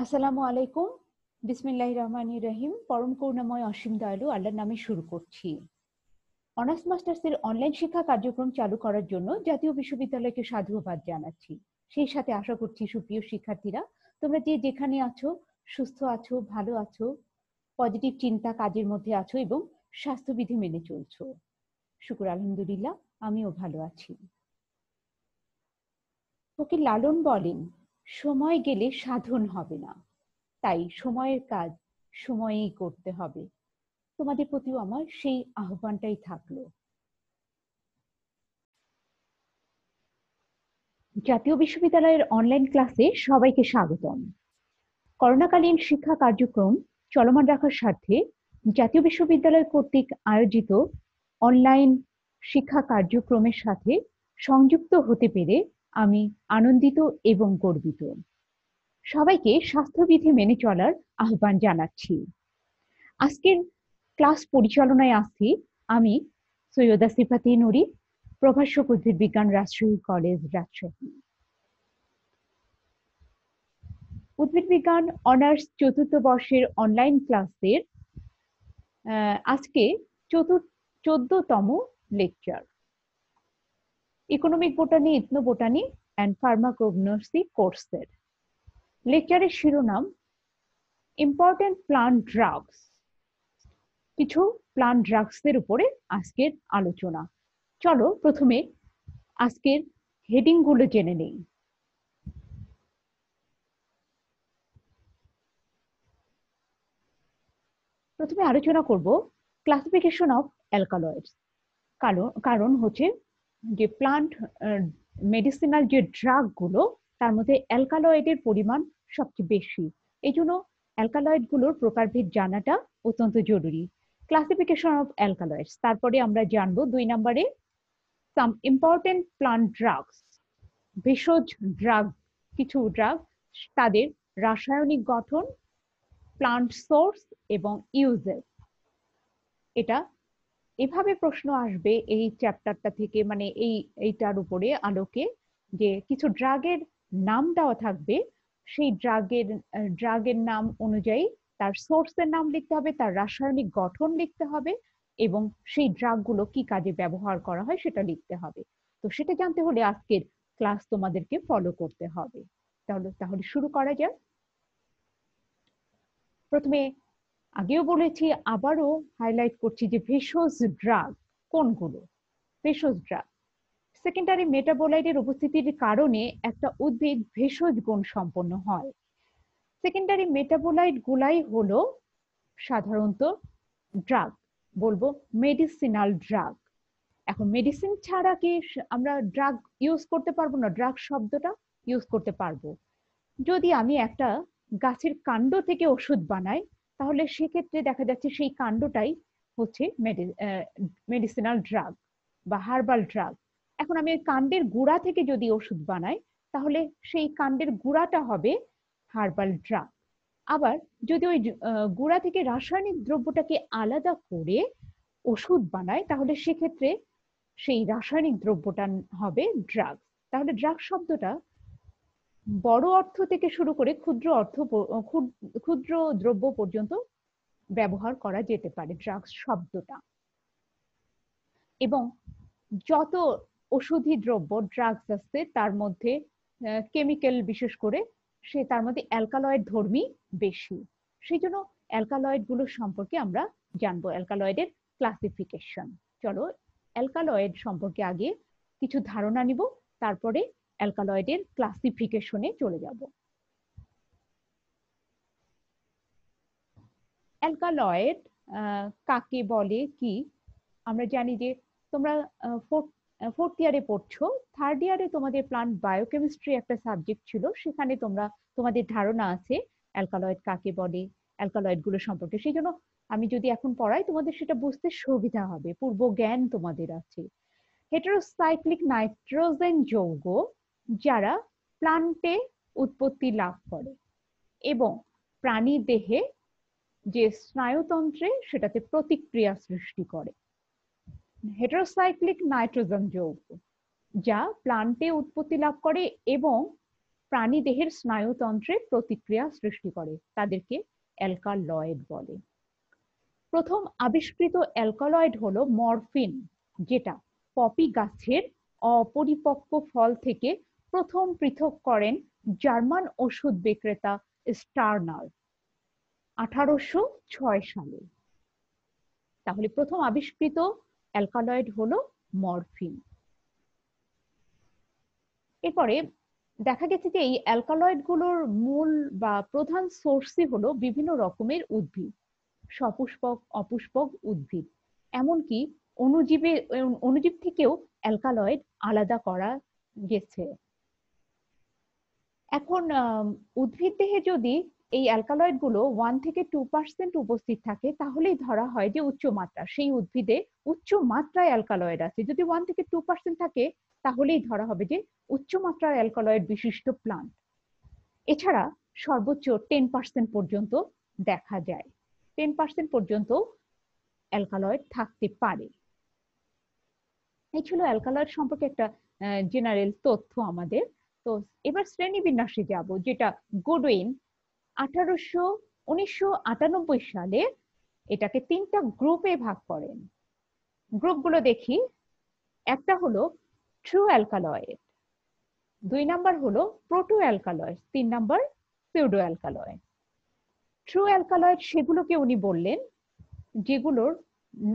আসসালামু আলাইকুম। বিসমিল্লাহির রহমানির রহিম। পরম করুণাময় অসীম দয়ালু আল্লাহর নামে শুরু করছি। অনার্স মাস্টার্সের অনলাইন শিক্ষা কার্যক্রম চালু করার জন্য জাতীয় বিশ্ববিদ্যালয়কে সাধুবাদ জানাচ্ছি। সেই সাথে আশা করছি সুপ্রিয় শিক্ষার্থীরা তোমরা যে যেখানে আছো সুস্থ আছো, ভালো আছো, পজিটিভ চিন্তা কাজের মধ্যে আছো এবং স্বাস্থ্যবিধি মেনে চলছো। শুকর আলহামদুলিল্লাহ, আমিও ভালো আছি। ফকির লালন বলেন, সময় গেলে সাধন হবে না, তাই সময়ের কাজ সময়েই করতে হবে। তোমাদের প্রতিও আমার সেই আহ্বানটাই থাকলো। জাতীয় বিশ্ববিদ্যালয়ের অনলাইন ক্লাসে সবাইকে স্বাগতম। করোনাকালীন শিক্ষা কার্যক্রম চলমান রাখার স্বার্থে জাতীয় বিশ্ববিদ্যালয় কর্তৃক আয়োজিত অনলাইন শিক্ষা কার্যক্রমের সাথে সংযুক্ত হতে পেরে আমি আনন্দিত এবং গর্বিত। সবাইকে স্বাস্থ্যবিধি মেনে চলার আহ্বান জানাচ্ছি। আজকের ক্লাস পরিচালনায় আছি আমি সৈয়দা সিফাতি নুরি, প্রভাষক উদ্ভিদ বিজ্ঞান রাজশাহী কলেজ, রাজশাহী। উদ্ভিদ বিজ্ঞান অনার্স চতুর্থ বর্ষের অনলাইন ক্লাসের আজকে 14তম lecture, economic botany, ethno botany and pharmacognosy কোর্সের। লেকচারের শিরোনাম ইম্পর্টেন্ট প্লান্ট ড্রাগস। কিছু প্লান্ট ড্রাগসের উপরে আজকের আলোচনা। চলো প্রথমে আজকের হেডিং গুলো জেনে নেই। প্রথমে আলোচনা করব ক্লাসিফিকেশন অফ অ্যালকালয়েডস। কারণ হচ্ছে যে প্লান্ট মেডিসিনাল যে ড্রাগ গুলো তার মধ্যে অ্যালকালয়েডের পরিমাণ সবচেয়ে বেশি, এই জন্য অ্যালকালয়েড গুলোর প্রকারভেদ জানাটা অত্যন্ত জরুরি। ক্লাসিফিকেশন অফ অ্যালকালয়েডস, তারপরে আমরা জানবো 2 নম্বরে সাম ইম্পর্টেন্ট প্লান্ট ড্রাগস, ভেষজ ড্রাগ, কিছু ড্রাগ, তাদের রাসায়নিক গঠন, প্লান্ট সোর্স এবং ইউজেস। এটা এভাবে প্রশ্ন আসবে এই চ্যাপ্টারটা থেকে, মানে এইটার উপরে আলোকে, যে কিছু ড্রাগের নাম দেওয়া থাকবে, সেই ড্রাগের নাম অনুযায়ী তার সোর্সের নাম লিখতে হবে, তার রাসায়নিক গঠন লিখতে হবে এবং সেই ড্রাগগুলো কি কাজে ব্যবহার করা হয় সেটা লিখতে হবে। তো সেটা জানতে হলে আজকের ক্লাস তোমাদেরকে ফলো করতে হবে। তাহলে শুরু করা যাক। প্রথমে আগেও বলেছি, আবারও হাইলাইট করছি যে ভেষজ ড্রাগ কোনগুলো। ভেষজ ড্রাগ সেকেন্ডারি মেটাবোলাইটের উপস্থিতির কারণে একটা উদ্ভিদ ভেষজ গুণ সম্পন্ন হয়। সেকেন্ডারি মেটাবোলাইট গুলাই হলো সাধারণত ড্রাগ, বলবো মেডিসিনাল ড্রাগ। এখন মেডিসিন ছাড়া কি আমরা ড্রাগ ইউজ করতে পারবো না? ড্রাগ শব্দটা ইউজ করতে পারবো। যদি আমি একটা গাছের কাণ্ড থেকে ওষুধ বানাই, তাহলে সেক্ষেত্রে দেখা যাচ্ছে সেই কাণ্ডটাই হচ্ছে মেডিসিনাল ড্রাগ বা হার্বাল ড্রাগ। এখন আমি ওই কাণ্ডের গুঁড়া থেকে যদি ওষুধ বানাই, তাহলে সেই কাণ্ডের গুঁড়াটা হবে হার্বাল ড্রাগ। আবার যদি ওই গুঁড়া থেকে রাসায়নিক দ্রব্যটাকে আলাদা করে ওষুধ বানাই, তাহলে সেক্ষেত্রে সেই রাসায়নিক দ্রব্যটা হবে ড্রাগ। তাহলে ড্রাগ শব্দটা বড় অর্থ থেকে শুরু করে ক্ষুদ্র দ্রব্য পর্যন্ত ব্যবহার করা যেতে পারে ড্রাগস শব্দটা। এবং যত ওষুধি দ্রব্য ড্রাগস আছে তার মধ্যে কেমিক্যাল, বিশেষ করে তার মধ্যে অ্যালকালয়েড ধর্মী বেশি। সেই জন্য অ্যালকালয়েড গুলো সম্পর্কে আমরা জানবো, অ্যালকালয়েডের ক্লাসিফিকেশন। চলো অ্যালকালয়েড সম্পর্কে আগে কিছু ধারণা নিব, তারপরে অ্যালকালয়েডের ক্লাসিফিকেশনে চলে যাব। অ্যালকালয়েড কাকে বলে কি আমরা জানি যে তোমরা ফোর্থ ইয়ারে পড়ছো, থার্ড ইয়ারে তোমাদের প্লান্ট বায়োকেমিস্ট্রি একটা সাবজেক্ট ছিল, সেখানে তোমাদের ধারণা আছে অ্যালকালয়েড কাকে বলে, অ্যালকালয়েড গুলো সম্পর্কে। সেই জন্য আমি যদি এখন পড়াই তোমাদের সেটা বুঝতে সুবিধা হবে, পূর্ব জ্ঞান তোমাদের আছে। হেটারোসাইক্লিক নাইট্রোজেন যৌগ যারা প্লান্টে উৎপত্তি লাভ করে এবং প্রাণী দেহে যে স্নায়ুতন্ত্রে সেটাতে প্রতিক্রিয়া সৃষ্টি করে। হেটারোসাইক্লিক নাইট্রোজেন যৌগ যা প্লান্টে উৎপত্তি লাভ করে এবং প্রাণীদেহের স্নায়ুতন্ত্রে প্রতিক্রিয়া সৃষ্টি করে, তাদেরকে অ্যালকালয়েড বলে। প্রথম আবিষ্কৃত অ্যালকালয়েড হলো মরফিন, যেটা পপি গাছের অপরিপক্ক ফল থেকে প্রথম পৃথক করেন জার্মান ওষুধ বিক্রেতা স্টার্নার 1806 সালে। তাহলে প্রথম আবিষ্কৃত অ্যালকালয়েড হলো মরফিন। এরপরে দেখা গেছে যে এই অ্যালকালয়েড গুলোর মূল বা প্রধান সোর্সই হলো বিভিন্ন রকমের উদ্ভিদ, সপুষ্পক অপুষ্পক উদ্ভিদ, এমনকি অণুজীব থেকেও অ্যালকালয়েড আলাদা করা গেছে। এখন উদ্ভিদ দেহে যদি এই অ্যালকালয়েড গুলো 1 থেকে 2% উপস্থিত থাকে, তাহলেই ধরা হয় যে উচ্চমাত্রা, সেই উদ্ভিদে উচ্চ মাত্রায় অ্যালকালয়েড আছে। যদি 1 থেকে 2% থাকে, তাহলেই ধরা হবে যে উচ্চমাত্রার অ্যালকালয়েড বিশিষ্ট প্লান্ট। এছাড়া সর্বোচ্চ 10% পর্যন্ত দেখা যায়, 10% পর্যন্ত অ্যালকালয়েড থাকতে পারে। এই ছিল অ্যালকালয়েড সম্পর্কে একটা জেনারেল তথ্য আমাদের। তো এবার শ্রেণীবিন্যাসে যাব, যেটা গুডউইন 1998 সালে এটাকে 3টা গ্রুপে ভাগ করেন। গ্রুপগুলো দেখি। একটা হলো ট্রু অ্যালকালয়েড, 2 নাম্বার হলো proto alkaloid, 3 number pseudo alkaloid. True alkaloid সেগুলোকে উনি বললেন যেগুলোর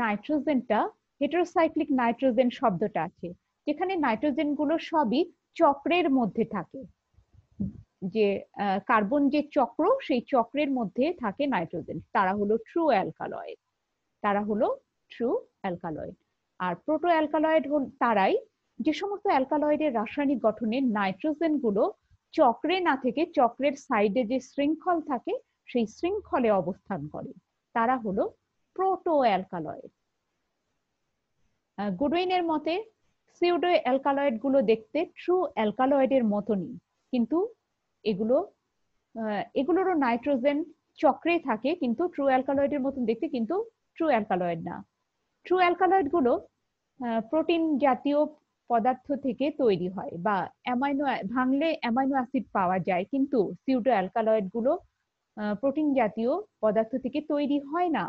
নাইট্রোজেনটা হেটারোসাইক্লিক নাইট্রোজেন শব্দটা আছে, যেখানে নাইট্রোজেন গুলো সবই চক্রের মধ্যে থাকে, যে কার্বন যে চক্র, সেই চক্রের মধ্যে থাকে নাইট্রোজেন, তারা হলো ট্রু অ্যালকালয়েড, তারা হলো ট্রু অ্যালকালয়েড। আর প্রোটো অ্যালকালয়েড তারাই যে সমস্ত অ্যালকালয়েডের রাসায়নিক গঠনে নাইট্রোজেন গুলো চক্রে না থেকে চক্রের সাইডে যে শৃঙ্খল থাকে সেই শৃঙ্খলে অবস্থান করে, তারা হলো প্রোটো অ্যালকালয়েড। গুডউইনের মতে সিউডো অ্যালকালয়েড গুলো দেখতে ট্রু অ্যালকালয়েডের মতনই, কিন্তু এগুলোরও নাইট্রোজেন চক্রে থাকে, কিন্তু ট্রু অ্যালকালয়েডের মতন দেখতে, কিন্তু ট্রু অ্যালকালয়েড না। ট্রু অ্যালকালয়েড গুলো প্রোটিন জাতীয় পদার্থ থেকে তৈরি হয়, বা ভাঙলে অ্যামাইনো অ্যাসিড পাওয়া যায়, কিন্তু সিউডো অ্যালকালয়েড গুলো প্রোটিন জাতীয় পদার্থ থেকে তৈরি হয় না।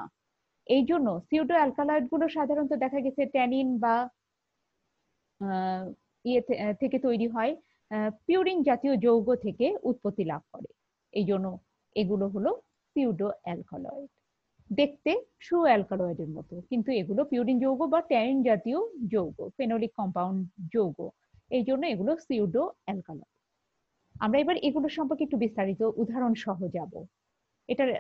এই জন্য সিউডো অ্যালকালয়েড গুলো সাধারণত দেখা গেছে ট্যানিন বা থেকে তৈরি হয়, পিউরিন জাতীয় যৌগ থেকে উৎপত্তি লাভ করে। এই জন্য এগুলো হলো সিউডো অ্যালকালয়েড, দেখতে ট্রু অ্যালকালয়েডের মতো, কিন্তু এগুলো পিউরিন যৌগ বা ট্যানিন জাতীয় যৌগ, ফেনোলিক কম্পাউন্ড যৌগ, এই জন্য এগুলো সিউডো অ্যালকালয়েড। আমরা এবার এগুলো সম্পর্কে একটু বিস্তারিত উদাহরণ সহ যাব। এটার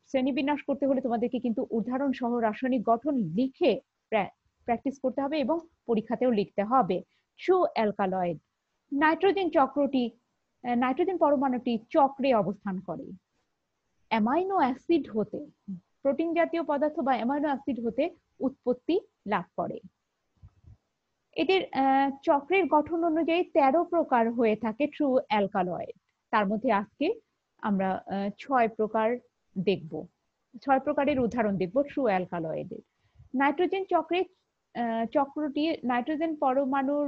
শ্রেণীবিন্যাস করতে হলে তোমাদেরকে কিন্তু উদাহরণ সহ রাসায়নিক গঠন লিখে প্র্যাকটিস করতে হবে এবং পরীক্ষাতেও লিখতে হবে। ট্রু অ্যালকালয়েড, নাইট্রোজেন পরমাণুটি চক্রে অবস্থান করে, অ্যামাইনো অ্যাসিড হতে, প্রোটিন জাতীয় পদার্থ বা অ্যামাইনো অ্যাসিড হতে উৎপত্তি লাভ করে। এদের চক্রের গঠন অনুযায়ী 13 প্রকার হয়ে থাকে ট্রু অ্যালকালয়েড। তার মধ্যে আজকে আমরা 6 প্রকার দেখব, 6 প্রকারের উদাহরণ দেখব ট্রু অ্যালকালয়েডের। নাইট্রোজেন চক্রটি নাইট্রোজেন পরমাণুর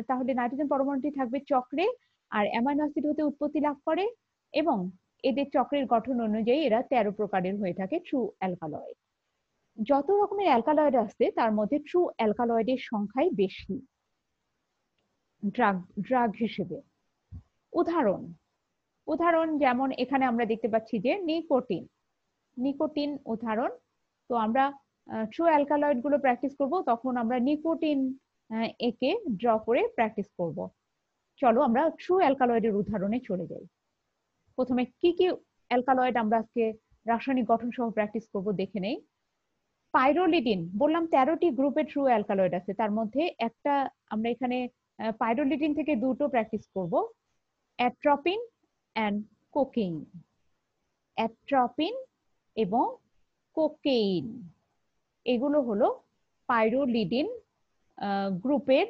তাহলে নাইট্রোজেন পরমাণুটি থাকবে চক্রে আর অ্যামাইনো অ্যাসিড হতে উৎপত্তি লাভ করে, এবং এদের চক্রের গঠন অনুযায়ী এরা 13 প্রকারের হয়ে থাকে ট্রু অ্যালকালয়েড। যত রকমের অ্যালকালয়েড আছে তার মধ্যে ট্রু অ্যালকালয়েডের সংখ্যাই বেশি ড্রাগ হিসেবে। উদাহরণ যেমন এখানে আমরা দেখতে পাচ্ছি যে নিকোটিন উদাহরণ। তো আমরা ট্রু অ্যালকালয়েড গুলো প্র্যাকটিস করব, তখন আমরা নিকোটিন একে ড্র করে প্র্যাকটিস করব। চলো আমরা ট্রু অ্যালকালয়েডের উদাহরণে চলে যাই। প্রথমে কি কি অ্যালকালয়েড আমরা আজকে রাসায়নিক গঠন সহ প্র্যাকটিস করব দেখে নেই। পাইরোলিডিন, বললাম 13টি গ্রুপে ট্রু অ্যালকালয়েড আছে, তার মধ্যে একটা আমরা এখানে পাইরোলিডিন থেকে দুটো প্র্যাকটিস করব, অ্যাট্রোপিন এন্ড কোকেইন। অ্যাট্রোপিন এবং কোকেইন এগুলো হলো পাইরোলিডিন গ্রুপের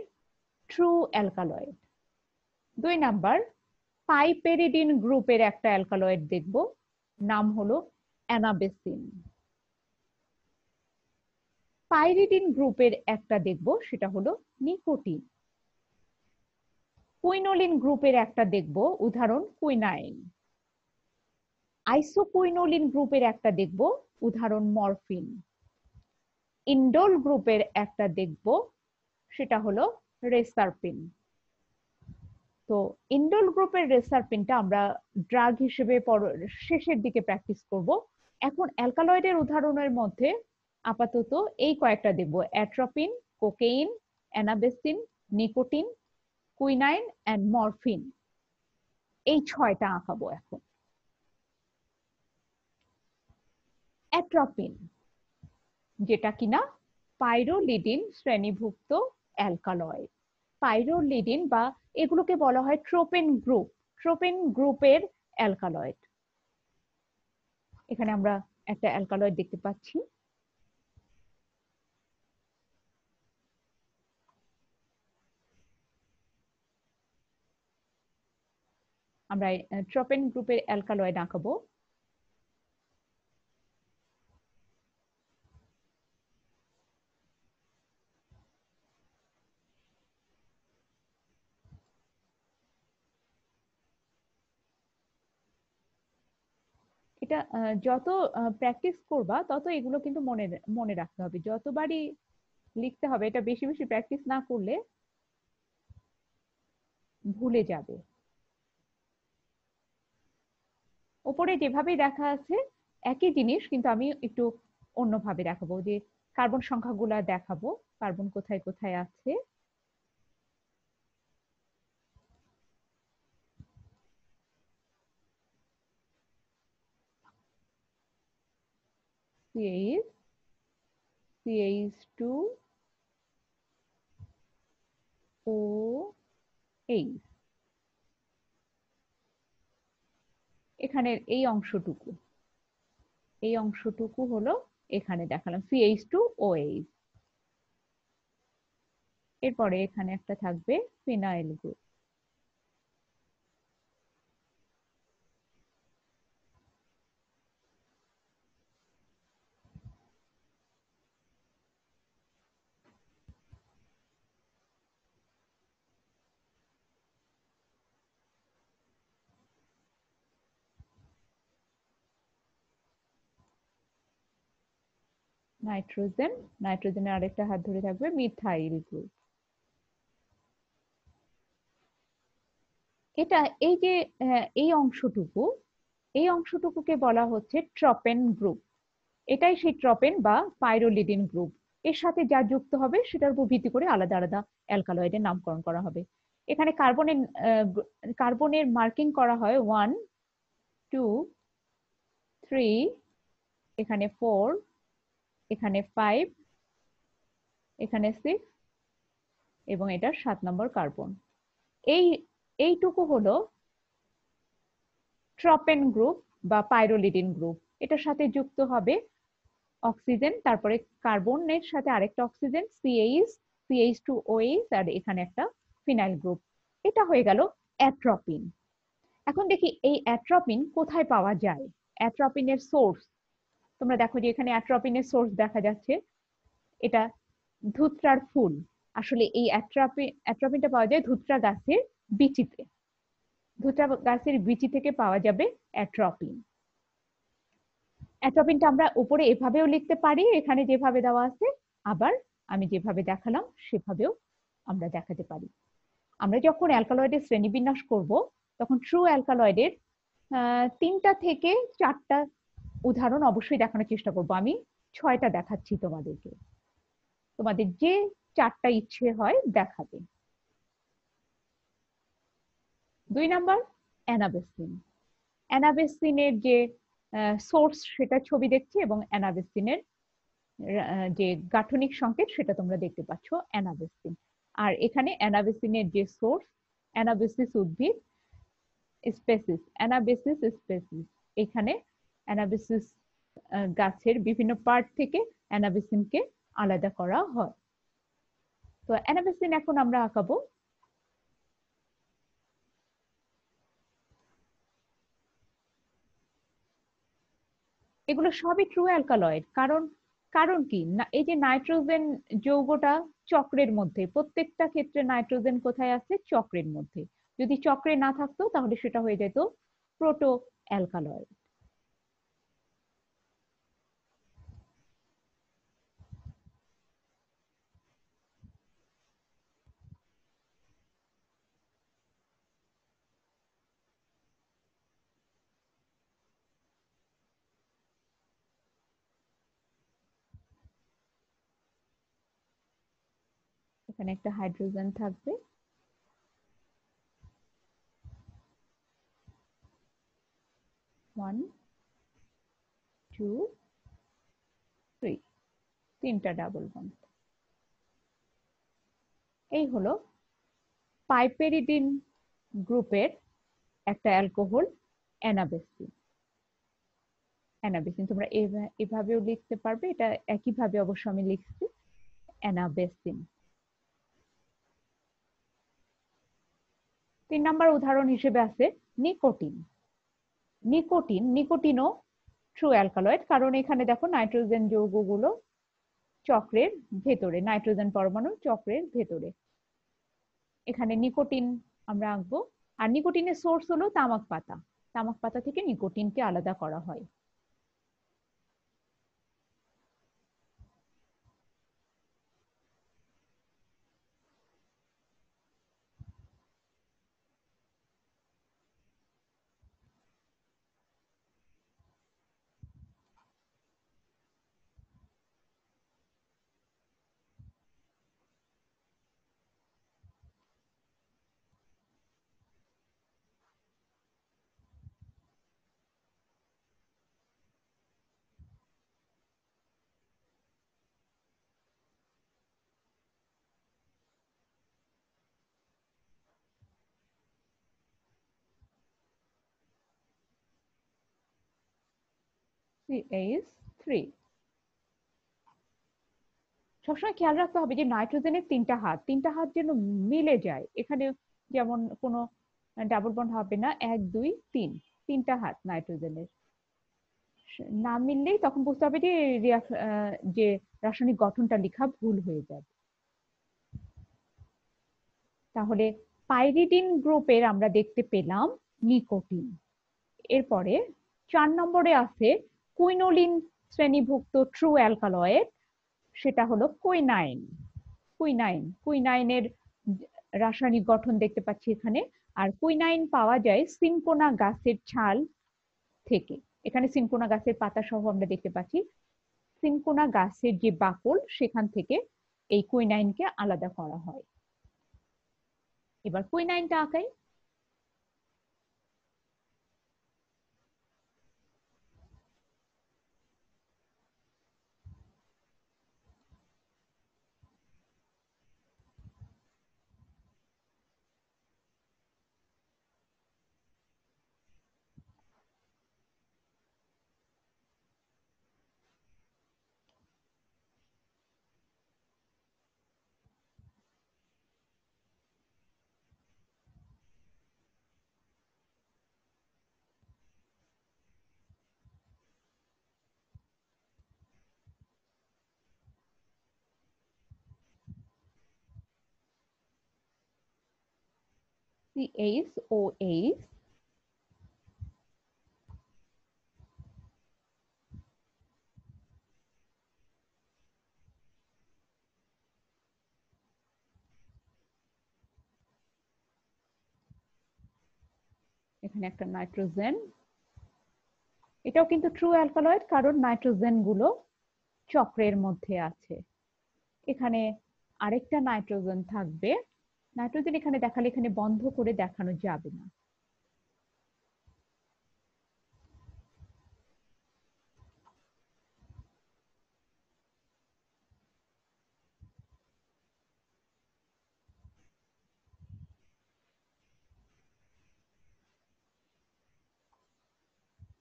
ট্রু অ্যালকালয়েড। 2 নাম্বার পাইপেরিডিন গ্রুপের একটা অ্যালকালয়েড দেখব, নাম হলো অ্যানাবেসিন। পাইরিডিন গ্রুপের একটা দেখব, সেটা হলো নিকোটিন। কুইনোলিন গ্রুপের একটা দেখব, উদাহরণ কুইনাইন। আইসোকুইনোলিন গ্রুপের একটা দেখব, উদাহরণ মরফিন। ইন্ডোল গ্রুপের একটা দেখব, সেটা হলো রেসারপিন। তো ইন্ডোল গ্রুপের রেসারপিনটা আমরা ড্রাগ হিসেবে শেষের দিকে প্র্যাকটিস করব। এখন অ্যালকালয়েডের উদাহরণের মধ্যে আপাতত এই কয়েকটা দেখব: atropine, cocaine, anabasine, nicotine, quinine and morphine. এই 6টা আঁকাবো এখন। অ্যাট্রোপিন, যেটা কিনা পাইরোলিডিন শ্রেণীভুক্ত অ্যালকালয়েড। পাইরোলিডিন বা এগুলোকে বলা হয় ট্রোপেন গ্রুপ, ট্রোপেন গ্রুপের অ্যালকালয়েড। এখানে আমরা একটা অ্যালকালয়েড দেখতে পাচ্ছি। আমরা ট্রোপেন গ্রুপের অ্যালকালয়েড আঁকাবো। এটা যত প্র্যাকটিস করবা তত এগুলো কিন্তু মনে মনে রাখতে হবে, যতবারই লিখতে হবে। এটা বেশি বেশি প্র্যাকটিস না করলে ভুলে যাবে। ওপরে যেভাবে দেখা আছে একই জিনিস, কিন্তু আমি একটু অন্যভাবে দেখাবো, যে কার্বন সংখ্যাগুলা দেখাবো, কার্বন কোথায় কোথায় আছে। CH, CH2, OH, এখানের এই অংশটুকু, এই অংশটুকু হলো এখানে দেখালাম CH2OH। এরপরে এখানে একটা থাকবে ফিনাইল গ্রুপ। নাইট্রোজেন, নাইট্রোজেনের আরেকটা হাত ধরে থাকবে মিথাইল গ্রুপ। এটা এই যে এই অংশটুকু, এই অংশটুকুকে বলা হচ্ছে ট্রপেন গ্রুপ। এটাই সেই ট্রপেন বা পাইরোলিডিন গ্রুপ। এর সাথে যা যুক্ত হবে সেটার উপর ভিত্তি করে আলাদা আলাদা অ্যালকালয়েডের নামকরণ করা হবে। এখানে কার্বনের কার্বনের মার্কিং করা হয় 1, 2, 3, এখানে 4, এখানে 5, এখানে 6 এবং এটা 7 নম্বর কার্বন। এই এইটুকু হলো ট্রপেন গ্রুপ বা পাইরোলিডিন গ্রুপ। এটার সাথে যুক্ত হবে অক্সিজেন, তারপরে কার্বনের সাথে আরেকটা অক্সিজেন CH, CH2OH, আর এখানে একটা ফিনাইল গ্রুপ। এটা হয়ে গেল অ্যাট্রোপিন। এখন দেখি এই অ্যাট্রোপিন কোথায় পাওয়া যায়। অ্যাট্রোপিনের সোর্স, তোমরা দেখো যে এখানে অ্যাট্রোপিনের সোর্স দেখা যাচ্ছে, এটা ধুত্রার ফুল। আসলে এই অ্যাট্রোপিনটা পাওয়া যায় ধুত্রা গাছের বিচিতে। ধুত্রা গাছের বিচি থেকে পাওয়া যাবে অ্যাট্রোপিন। অ্যাট্রোপিনটা আমরা উপরে এভাবেও লিখতে পারি, এখানে যেভাবে দেওয়া আছে, আবার আমি যেভাবে দেখালাম সেভাবেও আমরা দেখাতে পারি। আমরা যখন অ্যালকালয়েডের শ্রেণীবিন্যাস করব তখন ট্রু অ্যালকালয়েডের 3টা থেকে 4টা উদাহরণ অবশ্যই দেখানোর চেষ্টা করব। আমি 6টা দেখাচ্ছি তোমাদেরকে, তোমাদের যে 4টা ইচ্ছে হয় দেখাবে। 2 নাম্বার অ্যানাবেসিন। অ্যানাবেসিনের যে সোর্স সেটা ছবি দেখছি, এবং অ্যানাবেসিনের যে গাঠনিক সংকেত সেটা তোমরা দেখতে পাচ্ছ, অ্যানাবেসিন। আর এখানে অ্যানাবেসিনের যে সোর্স, অ্যানাবেসিস উদ্ভিদ, স্পেসিস, অ্যানাবেসিস স্পেসিস। এখানে অ্যানাবেসিস গাছের বিভিন্ন পার্ট থেকে অ্যানাবেসিনকে আলাদা করা হয়। তো অ্যানাবেসিন এখন আমরা আঁকাবো। এগুলো সবই ট্রু অ্যালকালয়েড, কারণ কারণ কি না, এই যে নাইট্রোজেন যৌগটা চক্রের মধ্যে, প্রত্যেকটা ক্ষেত্রে নাইট্রোজেন কোথায় আছে? চক্রের মধ্যে। যদি চক্রে না থাকতো তাহলে সেটা হয়ে যেত প্রোটো অ্যালকালয়েড। এখানে একটা হাইড্রোজেন থাকবে, 1 2 3, তিনটা ডাবল বন্ড। এই হলো পাইপেরিডিন গ্রুপের একটা অ্যালকোহল, অ্যানাবেসিন। অ্যানাবেসিন তোমরা এভাবেও লিখতে পারবে, এটা একইভাবে অবশ্য আমি লিখছি, অ্যানাবেসিন। 3 নম্বর উদাহরণ হিসেবে আছে নিকোটিন। নিকোটিনও ট্রু অ্যালকালয়েড, কারণ এখানে দেখো নাইট্রোজেন যৌগগুলো চক্রের ভেতরে, নাইট্রোজেন পরমাণু চক্রের ভেতরে। এখানে নিকোটিন আমরা আঁকবো। আর নিকোটিনের সোর্স হলো তামাক পাতা, তামাক পাতা থেকে নিকোটিনকে আলাদা করা হয়। CH3। সবসময় খেয়াল রাখতে হবে যে নাইট্রোজেনের 3টা হাত যেন মিলে যায়। এখানে যেমন কোনো ডাবল বন্ড হবে না, 1 2 3, 3টা হাত নাইট্রোজেনের। না মিললেই তখন বুঝতে হবে যে যে রাসায়নিক গঠনটা লেখা ভুল হয়ে যাবে। তাহলে পাইরিডিন গ্রুপের আমরা দেখতে পেলাম নিকোটিন। এরপরে 4 নম্বরে আছে কুইনোলিন শ্রেণীভুক্ত ট্রু অ্যালকালয়েড, সেটা হলো কুইনাইন। কুইনাইনের রাসায়নিক গঠন দেখতে পাচ্ছি এখানে। আর কুইনাইন পাওয়া যায় সিনকোনা গাছের ছাল থেকে। এখানে সিনকোনা গাছের পাতা সহ আমরা দেখতে পাচ্ছি। সিনকোনা গাছের যে বাকল, সেখান থেকে এই কুইনাইনকে আলাদা করা হয়। এবার কুইনাইনটা আঁকাই। CHOH, এখানে একটা নাইট্রোজেন। এটাও কিন্তু ট্রু অ্যালকালয়েড, কারণ নাইট্রোজেন গুলো চক্রের মধ্যে আছে। এখানে আরেকটা নাইট্রোজেন থাকবে। নাইট্রোজেন এখানে দেখালে এখানে বন্ধ করে দেখানো যাবে না।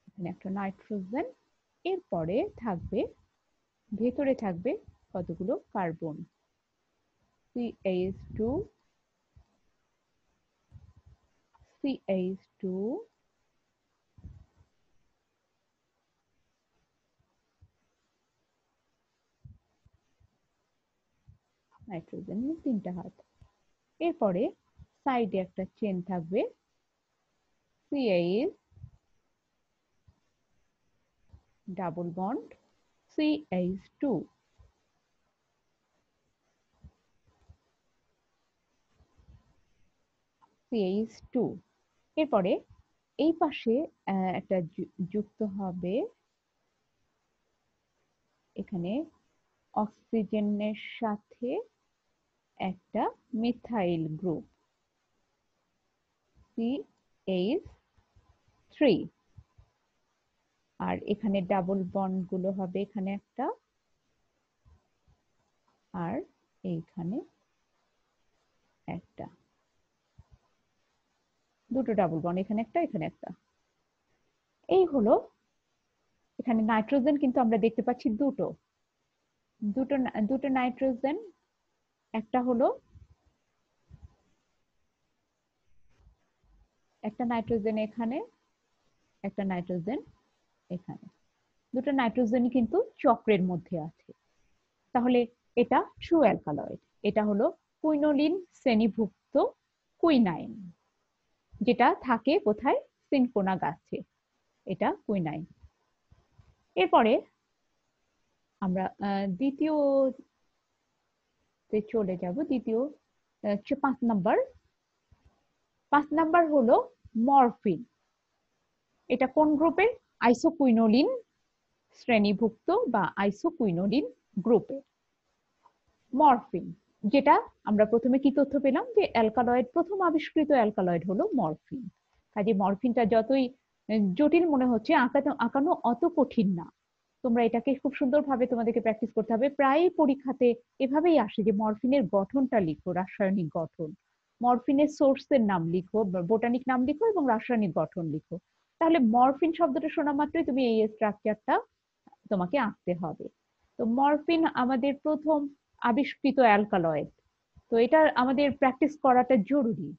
এখানে একটা নাইট্রোজেন। এরপরে থাকবে, ভেতরে থাকবে কতগুলো কার্বন, CH2, CH2, নাইট্রোজেন 3টা হাত। এরপরে সাইডে একটা চেন থাকবে, CH double bond CH2, CH2। এরপরে এই পাশে একটা যুক্ত হবে এখানে অক্সিজেনের সাথে একটা মিথাইল গ্রুপ CH3, আর এখানে ডাবল বন্ড গুলো হবে এখানে একটা, আর এইখানে একটা, দুটো ডাবল বন্ড, এখানে একটা এখানে একটা। এই হলো, এখানে নাইট্রোজেন কিন্তু আমরা দেখতে পাচ্ছি দুটো দুটো দুটো নাইট্রোজেন, একটা হলো একটা নাইট্রোজেন এখানে, একটা নাইট্রোজেন এখানে, দুটো নাইট্রোজেন কিন্তু চক্রের মধ্যে আছে। তাহলে এটা ট্রু অ্যালকালয়েড। এটা হলো কুইনোলিন শ্রেণীভুক্ত কুইনাইন, যেটা থাকে কোথায়, সিনকোনা গাছে, এটা কুইনাইন। এরপরে আমরা দ্বিতীয়তে চলে যাব। দ্বিতীয় 5 নাম্বার হলো মরফিন। এটা কোন গ্রুপের, আইসোকুইনোলিন শ্রেণীভুক্ত বা আইসোকুইনোলিন গ্রুপের মরফিন, যেটা আমরা প্রথমে কি তথ্য পেলাম যে অ্যালকালয়েড, প্রথম আবিষ্কৃত অ্যালকালয়েড হলো মরফিন। কাজে মরফিনটা যতই জটিল মনে হচ্ছে, আঁকানো অত কঠিন না। তোমরা এটাকে খুব সুন্দরভাবে তোমাদেরকে প্র্যাকটিস করতে হবে। প্রায় পরীক্ষাতে এভাবেই আসে যে মরফিনের গঠনটা লিখো, রাসায়নিক গঠন, মরফিনের সোর্সের নাম লিখো, বোটানিক নাম লিখো এবং রাসায়নিক গঠন লিখো। তাহলে মরফিন শব্দটা শোনা মাত্রই তুমি এই স্ট্রাকচারটা তোমাকে আঁকতে হবে। তো মরফিন আমাদের প্রথম আবিষ্কৃত অ্যালকালয়েড, তো এটা আমাদের প্র্যাকটিস করাটা জরুরি।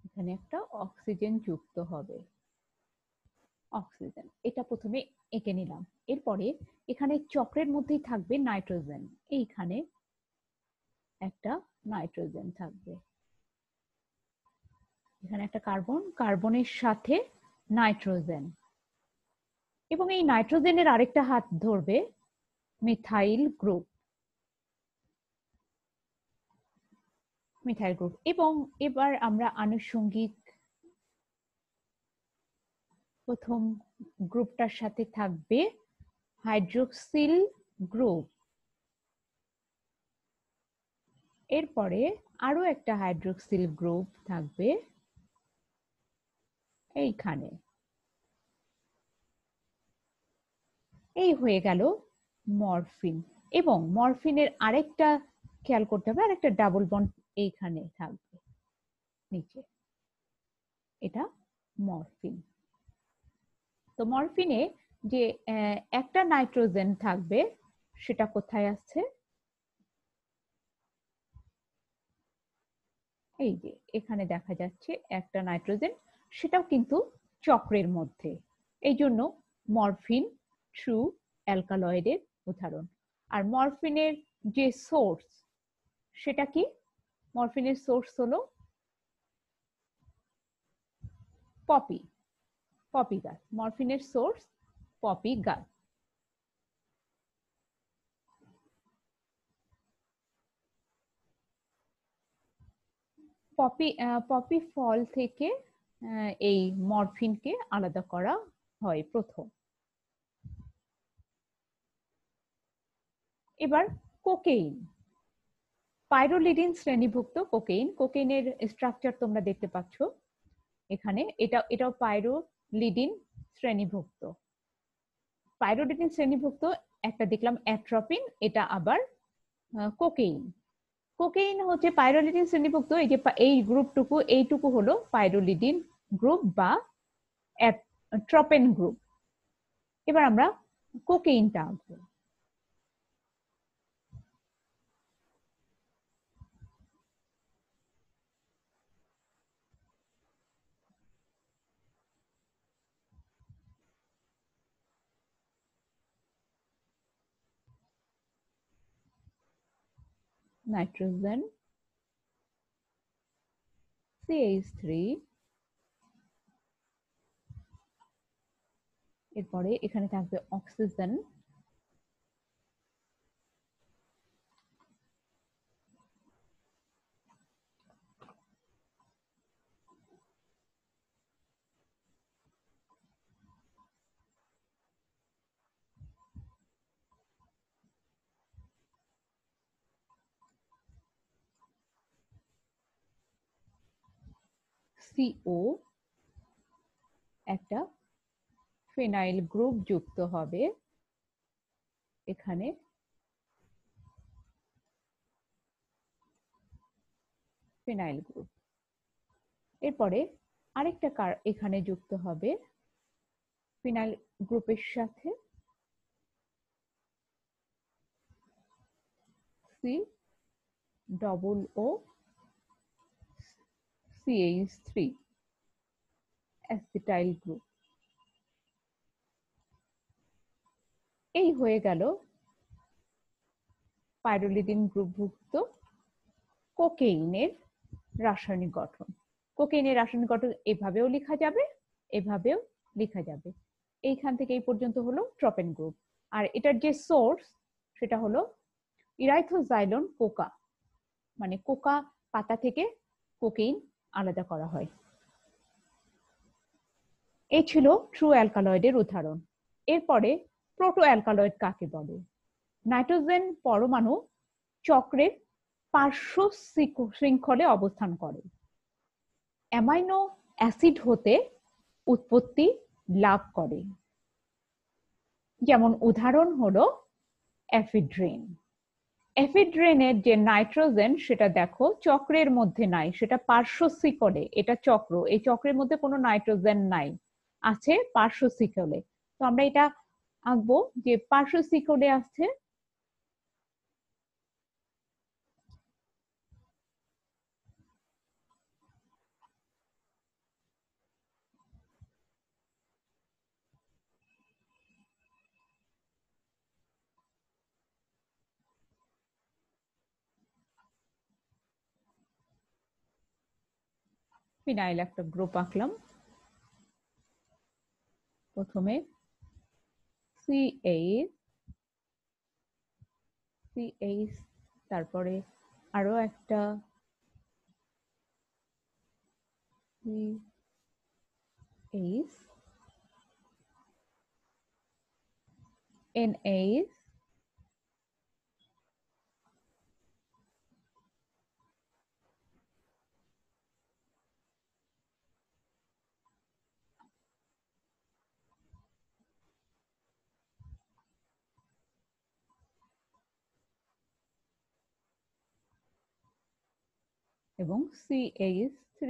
এখানে একটা অক্সিজেন যুক্ত হবে, অক্সিজেন, এটা প্রথমে এঁকে নিলাম। এরপরে এখানে চক্রের মধ্যেই থাকবে নাইট্রোজেন, এইখানে একটা নাইট্রোজেন থাকবে, এখানে একটা কার্বন, কার্বনের সাথে নাইট্রোজেন, এবং এই নাইট্রোজেনের আরেকটা হাত ধরবে মিথাইল গ্রুপ, মিথাইল গ্রুপ। এবং এবার আমরা আনুষঙ্গিক প্রথম গ্রুপটার সাথে থাকবে হাইড্রোক্সিল গ্রুপ, এরপরে আরো একটা হাইড্রোক্সিল গ্রুপ থাকবে এইখানে। এই হয়ে গেল মরফিন। এবং মরফিনের আরেকটা খেয়াল করতে হবে, আরেকটা ডাবল বন্ড এইখানে থাকবে নিচে, এটা মরফিন। তো মরফিনে যে একটা নাইট্রোজেন থাকবে, সেটা কোথায় আছে, এই যে এখানে দেখা যাচ্ছে একটা নাইট্রোজেন, সেটাও কিন্তু চক্রের মধ্যে। এই জন্য মরফিন ট্রু অ্যালকালয়েডের উদাহরণ। আর মরফিনের যে সোর্স, সেটা কি, মরফিনের সোর্স হলো পপি গাছ। মরফিনের সোর্স পপি গাছ। পপি ফল থেকে এই মরফিনকে আলাদা করা হয় প্রথম। এবার কোকেইন, পাইরোলিডিন শ্রেণীভুক্ত কোকেইন। কোকেইনের স্ট্রাকচার তোমরা দেখতে পাচ্ছ এখানে। এটাও পাইরোলিডিন শ্রেণীভুক্ত। পাইরোলিডিন শ্রেণীভুক্ত একটা দেখলাম অ্যাট্রোপিন, এটা আবার কোকেইন। কোকেইন হচ্ছে পাইরোলিডিন শ্রেণীভুক্ত। এই যে এই গ্রুপটুকু, এইটুকু হলো পাইরোলিডিন গ্রুপ বা ট্রপেন গ্রুপ। এবার আমরা কোকেইনটা আঁকবো। নাইট্রোজেন, CH3, এরপরে এখানে থাকবে অক্সিজেন, CO, একটা ফিনাইল গ্রুপ যুক্ত হবে এখানে, ফিনাইল গ্রুপ। এরপরে আরেকটা এখানে যুক্ত হবে ফিনাইল গ্রুপের সাথে, COO CH3, অ্যাসিটাইল গ্রুপ। এই হয়ে গেল পাইরোলিডিন গ্রুপভুক্ত কোকেইনের রাসায়নিক গঠন। কোকেইনের রাসায়নিক গঠন এভাবেও লেখা যাবে, এভাবেও লেখা যাবে। এইখান থেকে এই পর্যন্ত হলো ট্রপেন গ্রুপ। আর এটার যে সোর্স সেটা হলো ইরাইথোজাইলোন কোকা, মানে কোকা পাতা থেকে কোকেইন আলাদা করা হয়। এই ছিল ট্রু অ্যালকালয়েডের উদাহরণ। এরপরে প্রোটো অ্যালকালয়েড কাকে বলে? নাইট্রোজেন পরমাণু চক্রের পার্শ্ব শৃঙ্খলে অবস্থান করে, অ্যামাইনো অ্যাসিড হতে উৎপত্তি লাভ করে। যেমন উদাহরণ হলো এফিড্রিন। এফিড্রিনের যে নাইট্রোজেন সেটা দেখো চক্রের মধ্যে নাই, সেটা পার্শ্ব শিকলে। এটা চক্র, এই চক্রের মধ্যে কোনো নাইট্রোজেন নাই, আছে পার্শ্ব শিকলে। তো আমরা এটা আঁকবো যে পার্শ্ব শিকলে আছে ফিনাইল একটা গ্রুপ আঁকলাম। প্রথমে CH, তারপরে আরো একটা CH, NH, এবং CH3।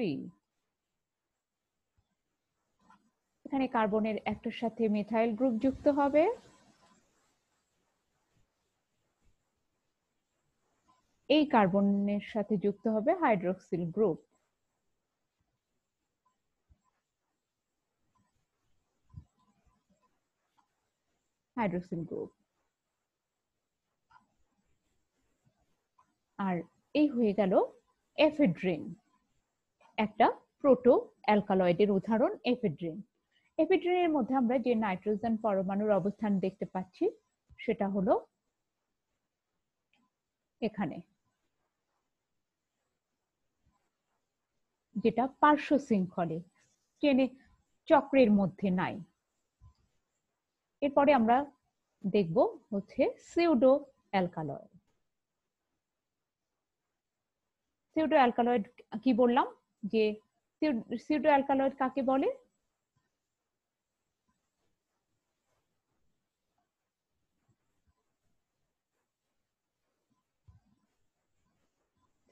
এখানে কার্বনের একটার সাথে মিথাইল গ্রুপ যুক্ত হবে, এই কার্বনের সাথে যুক্ত হবে হাইড্রোক্সিল গ্রুপ। Hydroxyl group. আর এই হয়ে গেল এফেড্রিন, একটা প্রোটো অ্যালকালয়েডের উদাহরণ এফেড্রিন। এফেড্রিনের মধ্যে আমরা যে নাইট্রোজেন পরমাণুর অবস্থান দেখতে পাচ্ছি সেটা হলো এখানে, যেটা পার্শ্ব শৃঙ্খলে চেনে চক্রের মধ্যে নাই। এরপরে আমরা দেখব হচ্ছে সিউডো অ্যালকালয়েড। সিউডো অ্যালকালয়েড কি বললাম, যে সিউডো অ্যালকালয়েড কাকে বলে?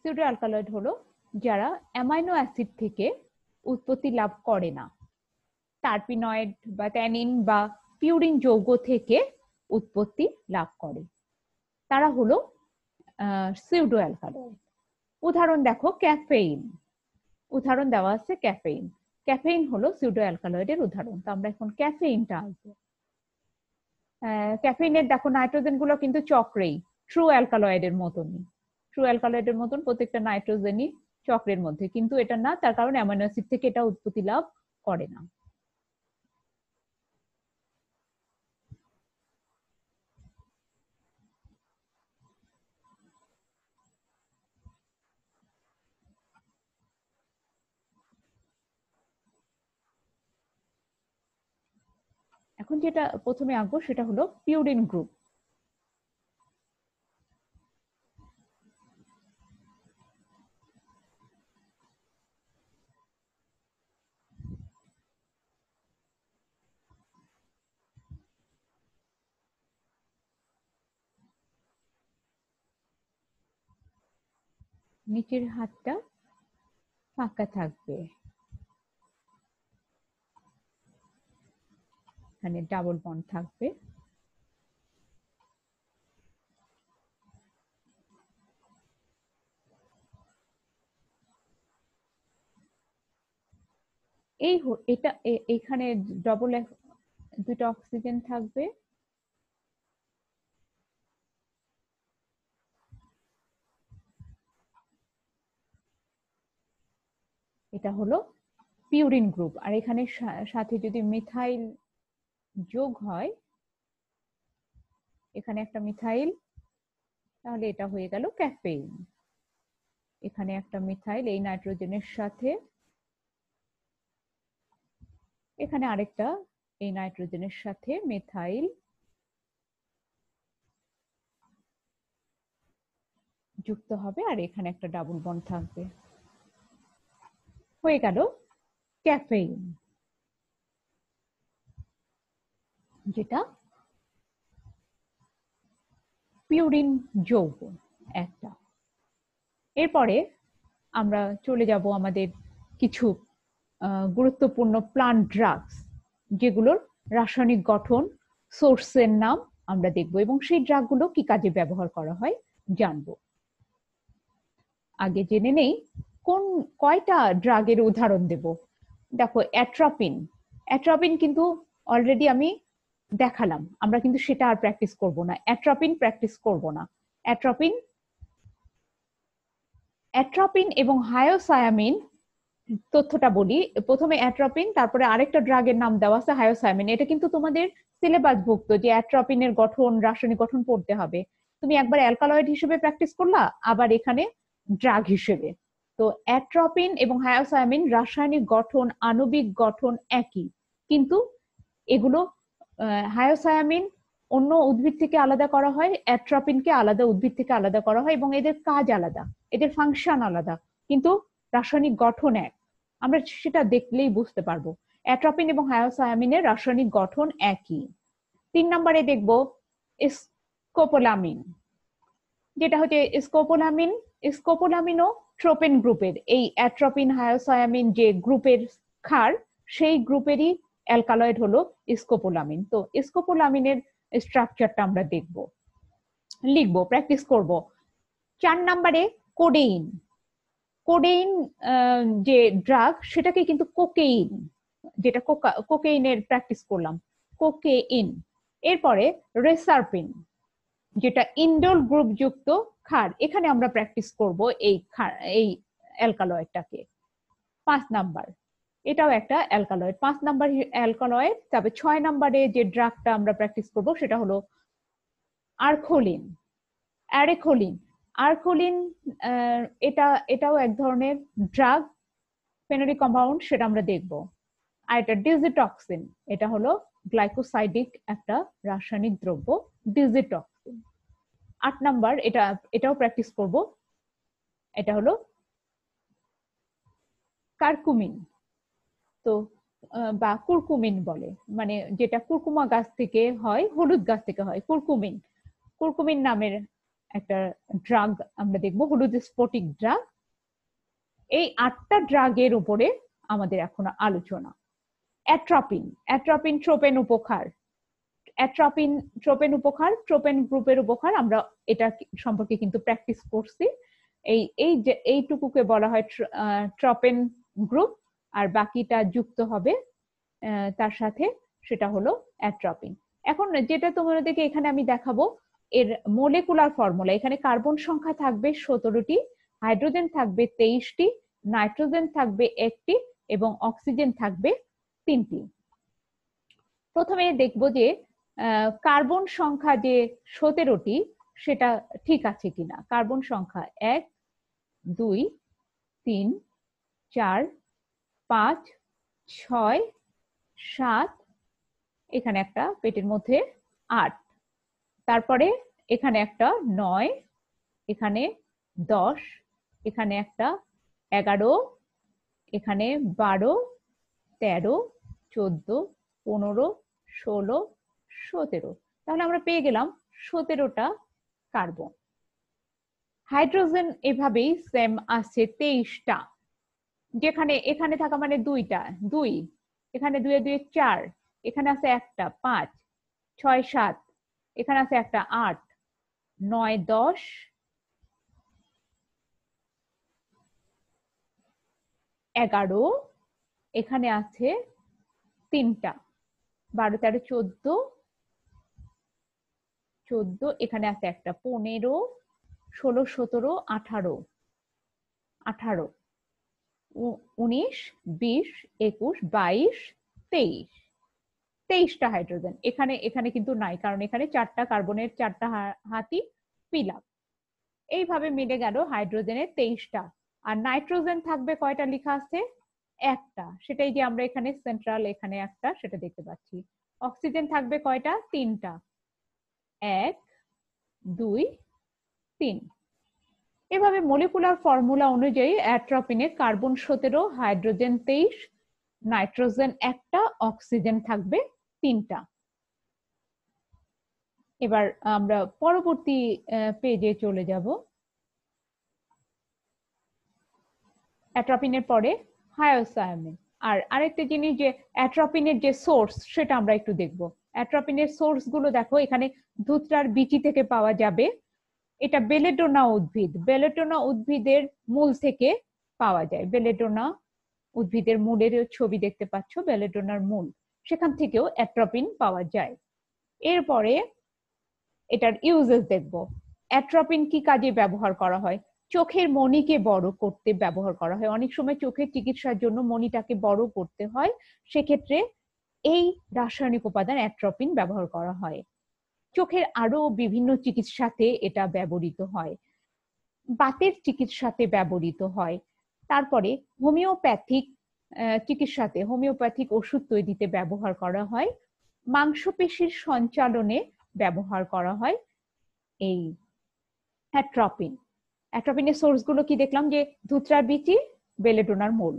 সিউডো অ্যালকালয়েড হলো যারা অ্যামাইনো অ্যাসিড থেকে উৎপত্তি লাভ করে না, টার্পিনয়েড বা ট্যানিন বা পিউরিন যৌগ থেকে উৎপত্তি লাভ করে, তারা হলো সিউডো অ্যালকালয়েড। উদাহরণ দেখো, ক্যাফেইন, উদাহরণ দেওয়া আছে ক্যাফেইন। ক্যাফেইন হলো সিউডো অ্যালকালয়েডের উদাহরণ। তো আমরা এখন ক্যাফেইনটা আসবো। ক্যাফেইনের দেখো নাইট্রোজেন গুলো কিন্তু চক্রেই, ট্রু অ্যালকালয়েডের মতনই, ট্রু অ্যালকালয়েডের মতন প্রত্যেকটা নাইট্রোজেনই চক্রের মধ্যে, কিন্তু এটা না, তার কারণে অ্যামাইনো অ্যাসিড থেকে এটা উৎপত্তি লাভ করে না। এখন যেটা প্রথমে আঁকবো সেটা হলো পিউরিন গ্রুপ। নিচের হাতটা ফাঁকা থাকবে, এখানে ডাবল বন্ড থাকবে। এই এটা এখানে ডবল দুটো অক্সিজেন থাকবে, এটা হলো পিউরিন গ্রুপ। আর এখানে সাথে যদি মিথাইল যোগ হয়, এখানে একটা মিথাইল, তাহলে এটা হয়ে গেল ক্যাফেইন। এখানে একটা মিথাইল এই নাইট্রোজেনের সাথে, এখানে আরেকটা এই নাইট্রোজেনের সাথে মিথাইল যুক্ত হবে, আর এখানে একটা ডাবল বন্ড থাকবে, হয়ে গেল ক্যাফেইন, যেটা পিউরিন যৌগ একটা। এরপরে আমরা চলে যাব আমাদের কিছু গুরুত্বপূর্ণ প্লান্ট ড্রাগস, যেগুলোর রাসায়নিক গঠন, সোর্সের নাম আমরা দেখব, এবং সেই ড্রাগগুলো কি কাজে ব্যবহার করা হয় জানবো। আগে জেনে নেই কোন কয়টা ড্রাগের উদাহরণ দেব। দেখো, অ্যাট্রপিন, অ্যাট্রপিন কিন্তু অলরেডি আমি দেখালাম, আমরা কিন্তু সেটা আর প্র্যাকটিস করব না, অ্যাট্রপিন প্র্যাকটিস করব না। অ্যাট্রপিন, অ্যাট্রপিন এবং হায়োসায়ামিন তথ্যটা বলি। প্রথমে অ্যাট্রপিন, তারপরে আরেকটা ড্রাগের নাম দেওয়া আছে হায়োসায়ামিন। এটা কিন্তু তোমাদের সিলেবাসভুক্ত, যে অ্যাট্রপিনের গঠন, রাসায়নিক গঠন পড়তে হবে। তুমি একবার অ্যালকালয়েড হিসেবে প্র্যাকটিস করলা, আবার এখানে ড্রাগ হিসেবে। তো অ্যাট্রপিন এবং হায়োসায়ামিন রাসায়নিক গঠন, আণবিক গঠন একই, কিন্তু এগুলো হায়োসায়ামিন অন্য উদ্ভিদ থেকে আলাদা করা হয়, অ্যাট্রপিনকে আলাদা উদ্ভিদ থেকে আলাদা করা হয়, এবং এদের কাজ আলাদা, এদের ফাংশন আলাদা, কিন্তু রাসায়নিক গঠন এক। আমরা সেটা দেখলেই বুঝতে পারবো অ্যাট্রপিন এবং হায়োসায়ামিনের রাসায়নিক গঠন একই। 3 নম্বরে দেখবো স্কোপোলামিন, যেটা হচ্ছে স্কোপোলামিন। স্কোপোলামিনও ট্রোপেন গ্রুপের, এই অ্যাট্রপিন হায়োসায়ামিন যে গ্রুপের ক্ষার, সেই গ্রুপেরই অ্যালকালয়েড হলো স্কোপোলামিন। তো স্কোপোলামিনের স্ট্রাকচারটা আমরা দেখব, লিখবো, প্র্যাকটিস করব। 4 নম্বরে কোডেইন। কোডেইন যে ড্রাগ, সেটাকে কিন্তু কোকেইন, যেটা কোকেইনের প্র্যাকটিস করলাম, কোকেইন। এরপরে রেসারপিন, যেটা ইন্ডোল গ্রুপ যুক্ত ক্ষার, এখানে আমরা প্র্যাকটিস করব এই ক্ষার, এই অ্যালকালয়েডটাকে। 5 নাম্বার, এটাও একটা অ্যালকালয়েড, 5 নাম্বার অ্যালকালয়েড। তবে 6 নাম্বারে যে ড্রাগটা আমরা প্র্যাকটিস করব সেটা হলো আর্কোলিন, অ্যারেকোলিন। আর্কোলিন এটাও এক ধরনের ড্রাগ, ফেনোলিক কম্পাউন্ড, সেটা আমরা দেখব। আর এটা ডিজিটক্সিন, এটা হলো গ্লাইকোসাইডিক একটা রাসায়নিক দ্রব্য, ডিজিটক্সিন। 8 নাম্বার, এটাও প্র্যাকটিস করব, এটা হলো কারকুমিন। তো বা কুরকুমিন বলে, মানে যেটা কুরকুমা গাছ থেকে হয়, হলুদ গাছ থেকে হয়, কুরকুমিন। কুরকুমিন নামের একটা ড্রাগ আমরা দেখবো, হলুদ স্ফটিক ড্রাগ। এই 8টা ড্রাগের উপরে আমাদের এখন আলোচনা। অ্যাট্রপিন, অ্যাট্রপিন ট্রোপেন উপকার, অ্যাট্রপিন ট্রোপেন উপকার, ট্রোপেন গ্রুপের উপকার, আমরা এটা সম্পর্কে কিন্তু প্র্যাকটিস করছি। এইটুকুকে বলা হয় ট্রোপেন গ্রুপ, আর বাকিটা যুক্ত হবে তার সাথে, সেটা হলো অ্যাট্রপিন। এখন যেটা তোমাদেরকে এখানে আমি দেখাবো, এর মোলেকুলার ফর্মুলা। এখানে কার্বন সংখ্যা থাকবে 17টি, হাইড্রোজেন থাকবে 23টি, নাইট্রোজেন থাকবে 1টি এবং অক্সিজেন থাকবে 3টি। প্রথমে দেখবো যে কার্বন সংখ্যা যে 17টি সেটা ঠিক আছে কিনা। কার্বন সংখ্যা 1, 2, 3, 4, 5, 6, 7, এখানে একটা পেটের মধ্যে 8, তারপরে এখানে একটা 9, এখানে 10, এখানে একটা 11, এখানে 12, 13, 14, 15, 16, 17। তাহলে আমরা পেয়ে গেলাম 17টা কার্বন। হাইড্রোজেন এভাবেই সেম আছে 23টা, যেখানে এখানে থাকা মানে 2টা, 2, এখানে 2 এ 2 4, এখানে আছে একটা 5, 6, 7, এখানে আছে একটা 8, 9, 10, 11, এখানে আছে 3টা, 12, 13, 14, 14, এখানে আছে একটা 15, 16, 17, 18, 19, 20, 21, 22, 23, 23টা হাইড্রোজেন। এখানে কিন্তু নাই, কারণ এখানে 4টা কার্বনের 4টা হাতই ফিল আপ। এইভাবে মিলে গেল হাইড্রোজেনের 23টা। আর নাইট্রোজেন থাকবে কয়টা লেখা আছে? একটা, সেটাই যে আমরা এখানে সেন্ট্রাল, এখানে একটা, সেটা দেখতে পাচ্ছি। অক্সিজেন থাকবে কয়টা? 3টা, 1, 2, 3। এভাবে মলিকুলার ফর্মুলা অনুযায়ী অ্যাট্রপিনের কার্বন 17, হাইড্রোজেন 23, নাইট্রোজেন একটা, অক্সিজেন থাকবে 3টা। এবার আমরা পরবর্তী পেজে চলে যাব। অ্যাট্রপিনের পরে হায়োসায়ামিন। আর আরেকটা জিনিস, যে অ্যাট্রপিনের যে সোর্স সেটা আমরা একটু দেখব। অ্যাট্রপিনের সোর্স গুলো দেখো, এখানে ধুতরার বিচি থেকে পাওয়া যাবে। এটা বেলেডোনা উদ্ভিদ, বেলেডোনা উদ্ভিদের মূল থেকে পাওয়া যায়। বেলেডোনা উদ্ভিদের মূলের ছবি দেখতে পাচ্ছ, বেলেডোনার মূল, সেখান থেকেও অ্যাট্রপিন পাওয়া যায়। এরপরে এটার ইউজেস দেখব। অ্যাট্রপিন কি কাজে ব্যবহার করা হয়? চোখের মণিকে বড় করতে ব্যবহার করা হয়। অনেক সময় চোখের চিকিৎসার জন্য মণিটাকে বড় করতে হয়, সেক্ষেত্রে এই রাসায়নিক উপাদান অ্যাট্রপিন ব্যবহার করা হয়। চোখের আরো বিভিন্ন চিকিৎসাতে এটা ব্যবহৃত হয়, বাতের চিকিৎসাতে ব্যবহৃত হয়। তারপরে হোমিওপ্যাথিক চিকিৎসাতে, হোমিওপ্যাথিক ওষুধ তৈরিতে ব্যবহার করা হয়। মাংসপেশির সঞ্চালনে ব্যবহার করা হয় এই অ্যাট্রপিন। অ্যাট্রপিনের সোর্স গুলো কি দেখলাম, যে ধুতরার বিচি, বেলেডোনার মূল।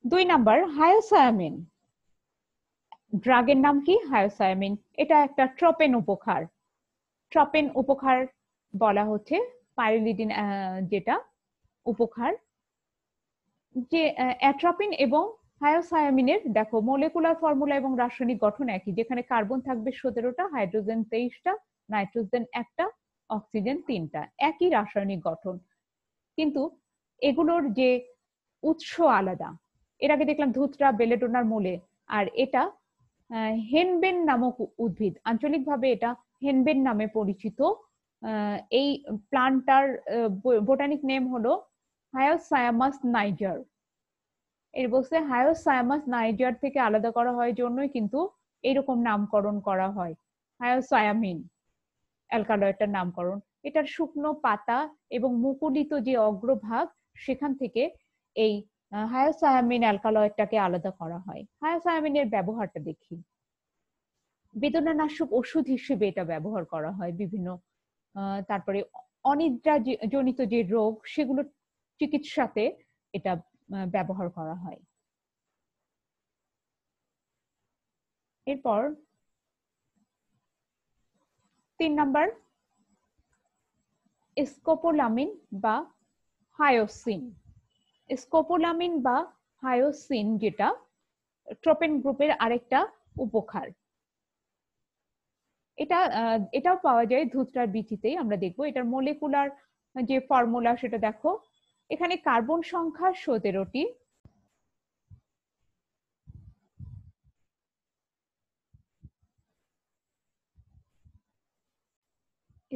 2 নাম্বার হায়োসায়ামিন। ড্রাগের নাম কি? হায়োসায়ামিন। এটা একটা ট্রোপেন উপকার। ট্রোপেন উপকার বলা হচ্ছে পাইরিলিডিন যেটা উপকার। যে অ্যাট্রপিন এবং হায়োসায়ামিনের দেখো মলিকুলার ফর্মুলা এবং রাসায়নিক গঠন একই, যেখানে কার্বন থাকবে 17টা, হাইড্রোজেন 23টা, নাইট্রোজেন একটা, অক্সিজেন 3টা, একই রাসায়নিক গঠন। কিন্তু এগুলোর যে উৎস আলাদা। এর আগে দেখলাম ধুতরা বেলেডোনার মূলে, আর এটা হেনবেন নামক উদ্ভিদ, আঞ্চলিকভাবে এটা হেনবেন নামে পরিচিত। এই প্লান্টটার বোটানিক নেম হলো হায়োসায়ামাস নাইজার। এর বলছে হায়োসায়ামাস নাইজার থেকে আলাদা করা হয় জন্যই কিন্তু এরকম নামকরণ করা হয়, হায়োসায়ামিন অ্যালকালয়েডটার নামকরণ। এটার শুকনো পাতা এবং মুকুলিত যে অগ্রভাগ সেখান থেকে এই হায়োসায়ামিন অ্যালকালয়েডটাকে আলাদা করা হয়। হায়োসায়ামিনের ব্যবহারটা দেখি। বেদনানাশক ওষুধ হিসেবে এটা ব্যবহার করা হয় বিভিন্ন, তারপরে অনিদ্রা জনিত যে রোগ সেগুলো চিকিৎসাতে এটা ব্যবহার করা হয়। এরপর 3 নাম্বার স্কোপোলামিন বা হায়োসিন। স্কোপোলামিন বা হায়োসিন যেটা ট্রোপেন গ্রুপের আরেকটা উপকার। এটাও পাওয়া যায় ধুতরার বিচিতেই। আমরা দেখবো এটার মলিকুলার যে ফর্মুলা সেটা দেখো। এখানে কার্বন সংখ্যা 17টি,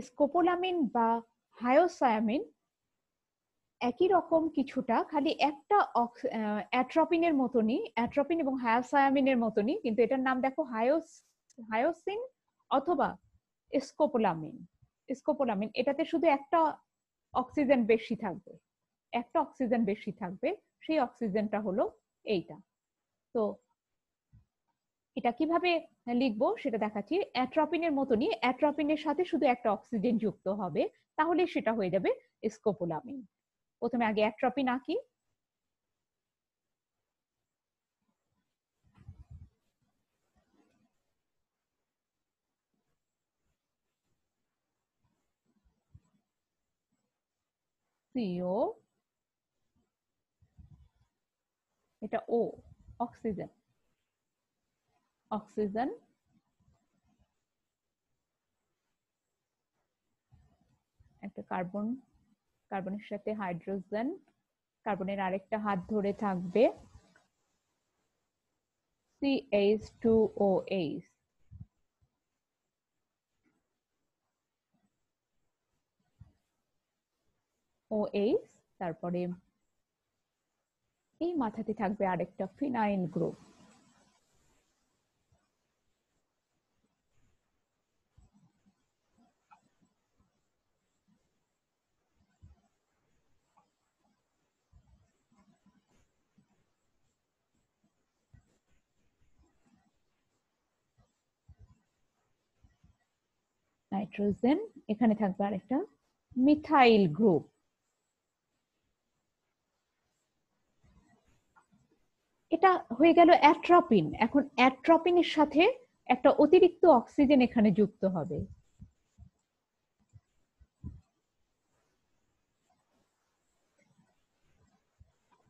স্কোপোলামিন বা হায়োসায়ামিন একই রকম কিছুটা, খালি একটা অ্যাট্রোপিনের মতনই, অ্যাট্রোপিন এবং হায়োসায়ামিনের মতনই, কিন্তু এটার নাম দেখো হায়োসিন অথবা স্কোপোলামিন। স্কোপোলামিন এটাতে শুধু একটা অক্সিজেন বেশি থাকবে, একটা অক্সিজেন বেশি থাকবে, সেই অক্সিজেনটা হলো এইটা। তো এটা কিভাবে লিখবো সেটা দেখাচ্ছি। অ্যাট্রোপিনের মতনই, অ্যাট্রোপিনের সাথে শুধু একটা অক্সিজেন যুক্ত হবে, তাহলে সেটা হয়ে যাবে স্কোপোলামিন। প্রথমে আগে অ্যাট্রোপিন আঁকি। সিও, এটা ও, অক্সিজেন, অক্সিজেন, একটা কার্বন, কার্বনের সাথে হাইড্রোজেন, কার্বনের আরেকটা হাত ধরে থাকবে CH2OH, OH, তারপরে এই মাথাতে থাকবে আরেকটা ফিনাইল গ্রুপ। নাইট্রোজেন, এখানে থাকবে আরেকটা মিথাইল গ্রুপ। এটা হয়ে গেল অ্যাট্রোপিন। এখন অ্যাট্রোপিনের সাথে একটা অতিরিক্ত অক্সিজেন এখানে যুক্ত হবে।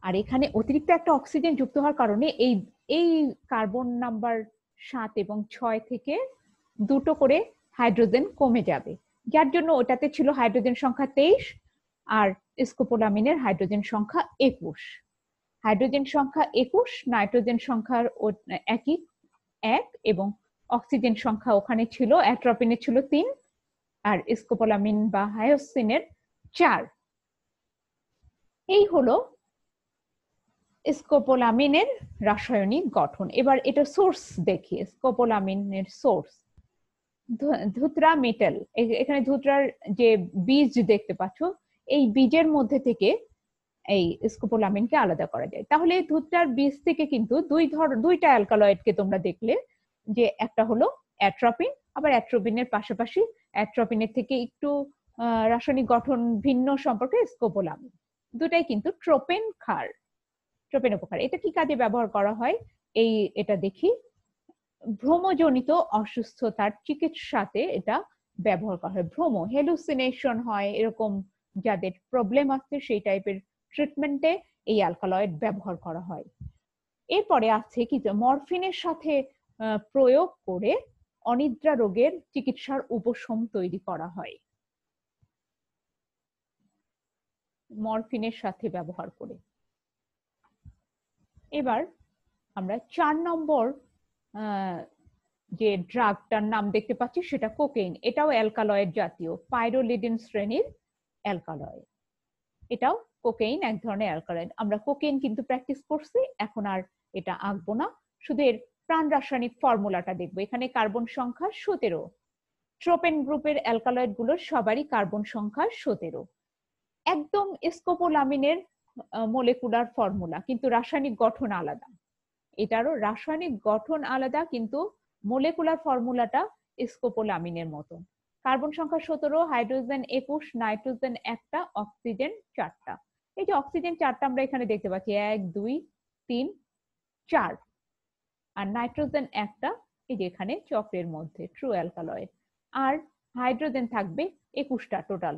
আর এখানে অতিরিক্ত একটা অক্সিজেন যুক্ত হওয়ার কারণে এই এই কার্বন নাম্বার 7 এবং 6 থেকে দুটো করে হাইড্রোজেন কমে যাবে, যার জন্য ওটাতে ছিল হাইড্রোজেন সংখ্যা 23 আর স্কোপোলামিনের হাইড্রোজেন সংখ্যা 21। হাইড্রোজেন সংখ্যা 21, নাইট্রোজেন সংখ্যার একই 1 এবং অক্সিজেন সংখ্যা ওখানে ছিল, অ্যাট্রোপিনের ছিল 3 আর স্কোপোলামিন বা হায়োসিনের 4। এই হলো স্কোপোলামিনের রাসায়নিক গঠন। এবার এটা সোর্স দেখি। স্কোপোলামিনের সোর্স ধুতরা মেটাল। এখানে ধুতরার যে বীজ দেখতে পাচ্ছ, এই বীজের মধ্যে থেকে এই স্কোপোলামিনকে আলাদা করা যায়। তাহলে ধুতরার বীজ থেকে কিন্তু দুইটা অ্যালকালয়েডকে তোমরা দেখলে, যে একটা হলো অ্যাট্রোপিন, আবার অ্যাট্রোপিনের পাশাপাশি অ্যাট্রোপিনের থেকে একটু রাসায়নিক গঠন ভিন্ন সম্পর্কে স্কোপোলামিন। দুটাই কিন্তু ট্রোপেন ক্ষার, ট্রোপেন উপকার। এটা কি কাজে ব্যবহার করা হয় এটা দেখি। ভ্রমজনিত অসুস্থতার চিকিৎসাতে এটা ব্যবহার করা হয়। ভ্রম, হেলুসিনেশন হয়, এরকম যাদের প্রবলেম আছে সেই টাইপের ট্রিটমেন্টে এই অ্যালকালয়েড ব্যবহার করা হয়। এরপরে আছে কি, মরফিনের সাথে প্রয়োগ করে অনিদ্রা রোগের চিকিৎসার উপশম তৈরি করা হয়, মরফিনের সাথে ব্যবহার করে। এবার আমরা 4 নম্বর যে ড্রাগটার নাম দেখতে পাচ্ছি সেটা কোকেইন। এটাও অ্যালকালয়েড জাতীয়, পাইরোলিডিন শ্রেণীর অ্যালকালয়েড। এটাও কোকেইন এক ধরনের অ্যালকালয়েড। আমরা কোকেইন কিন্তু প্র্যাকটিস করছি, এখন আর এটা আঁকবো না, শুধু এর প্রাণ রাসায়নিক ফর্মুলাটা দেখবো। এখানে কার্বন সংখ্যা 17। ট্রোপেন গ্রুপের অ্যালকালয়েড গুলোর সবারই কার্বন সংখ্যা 17। একদম স্কোপোলামিনের মলিকুলার ফর্মুলা, কিন্তু রাসায়নিক গঠন আলাদা। এটারও রাসায়নিক গঠন আলাদা, কিন্তু মলিকুলার ফর্মুলাটা স্কোপোলামিনের মতো। কার্বন সংখ্যা 17, হাইড্রোজেন 21, নাইট্রোজেন 1টা, অক্সিজেন 4টা। এই যে অক্সিজেন 4টা আমরা এখানে দেখতে পাচ্ছি, 1 2 3 4, আর নাইট্রোজেন 1টা এই যে এখানে চক্রের মধ্যে, ট্রু অ্যালকালয়েড। আর হাইড্রোজেন থাকবে 21টা টোটাল,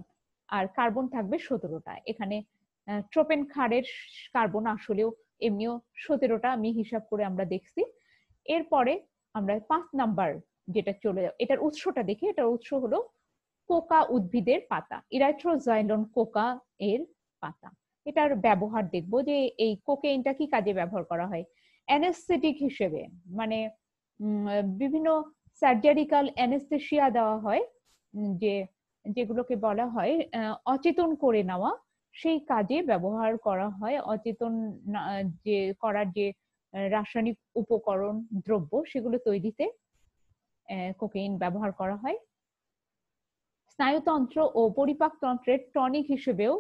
আর কার্বন থাকবে 17টা। এখানে ট্রোপেন ক্ষারের কার্বন আসলেও এমনিও 17টা, আমি হিসাব করে আমরা দেখছি। এরপরে আমরা 5 নাম্বার যেটা চলে যাবে, এটার উৎসটা দেখি। এটার উৎস হলো কোকা উদ্ভিদের পাতা, ইরাইথ্রোজাইলন কোকা এর পাতা। এটার ব্যবহার দেখবো যে এই কোকেইনটা কি কাজে ব্যবহার করা হয়। অ্যানেস্থেটিক হিসেবে, মানে বিভিন্ন সার্জারিক্যাল অ্যানেস্থেসিয়া দেওয়া হয়, যে যেগুলোকে বলা হয় অচেতন করে নেওয়া, সেই কাজে ব্যবহার করা হয়। অচেতন যে করার যে রাসায়নিক উপকরণ দ্রব্য, সেগুলো তৈরিতে কোকেইন ব্যবহার করা হয়। স্নায়ুতন্ত্র ও পরিপাকতন্ত্রের টনিক হিসেবেও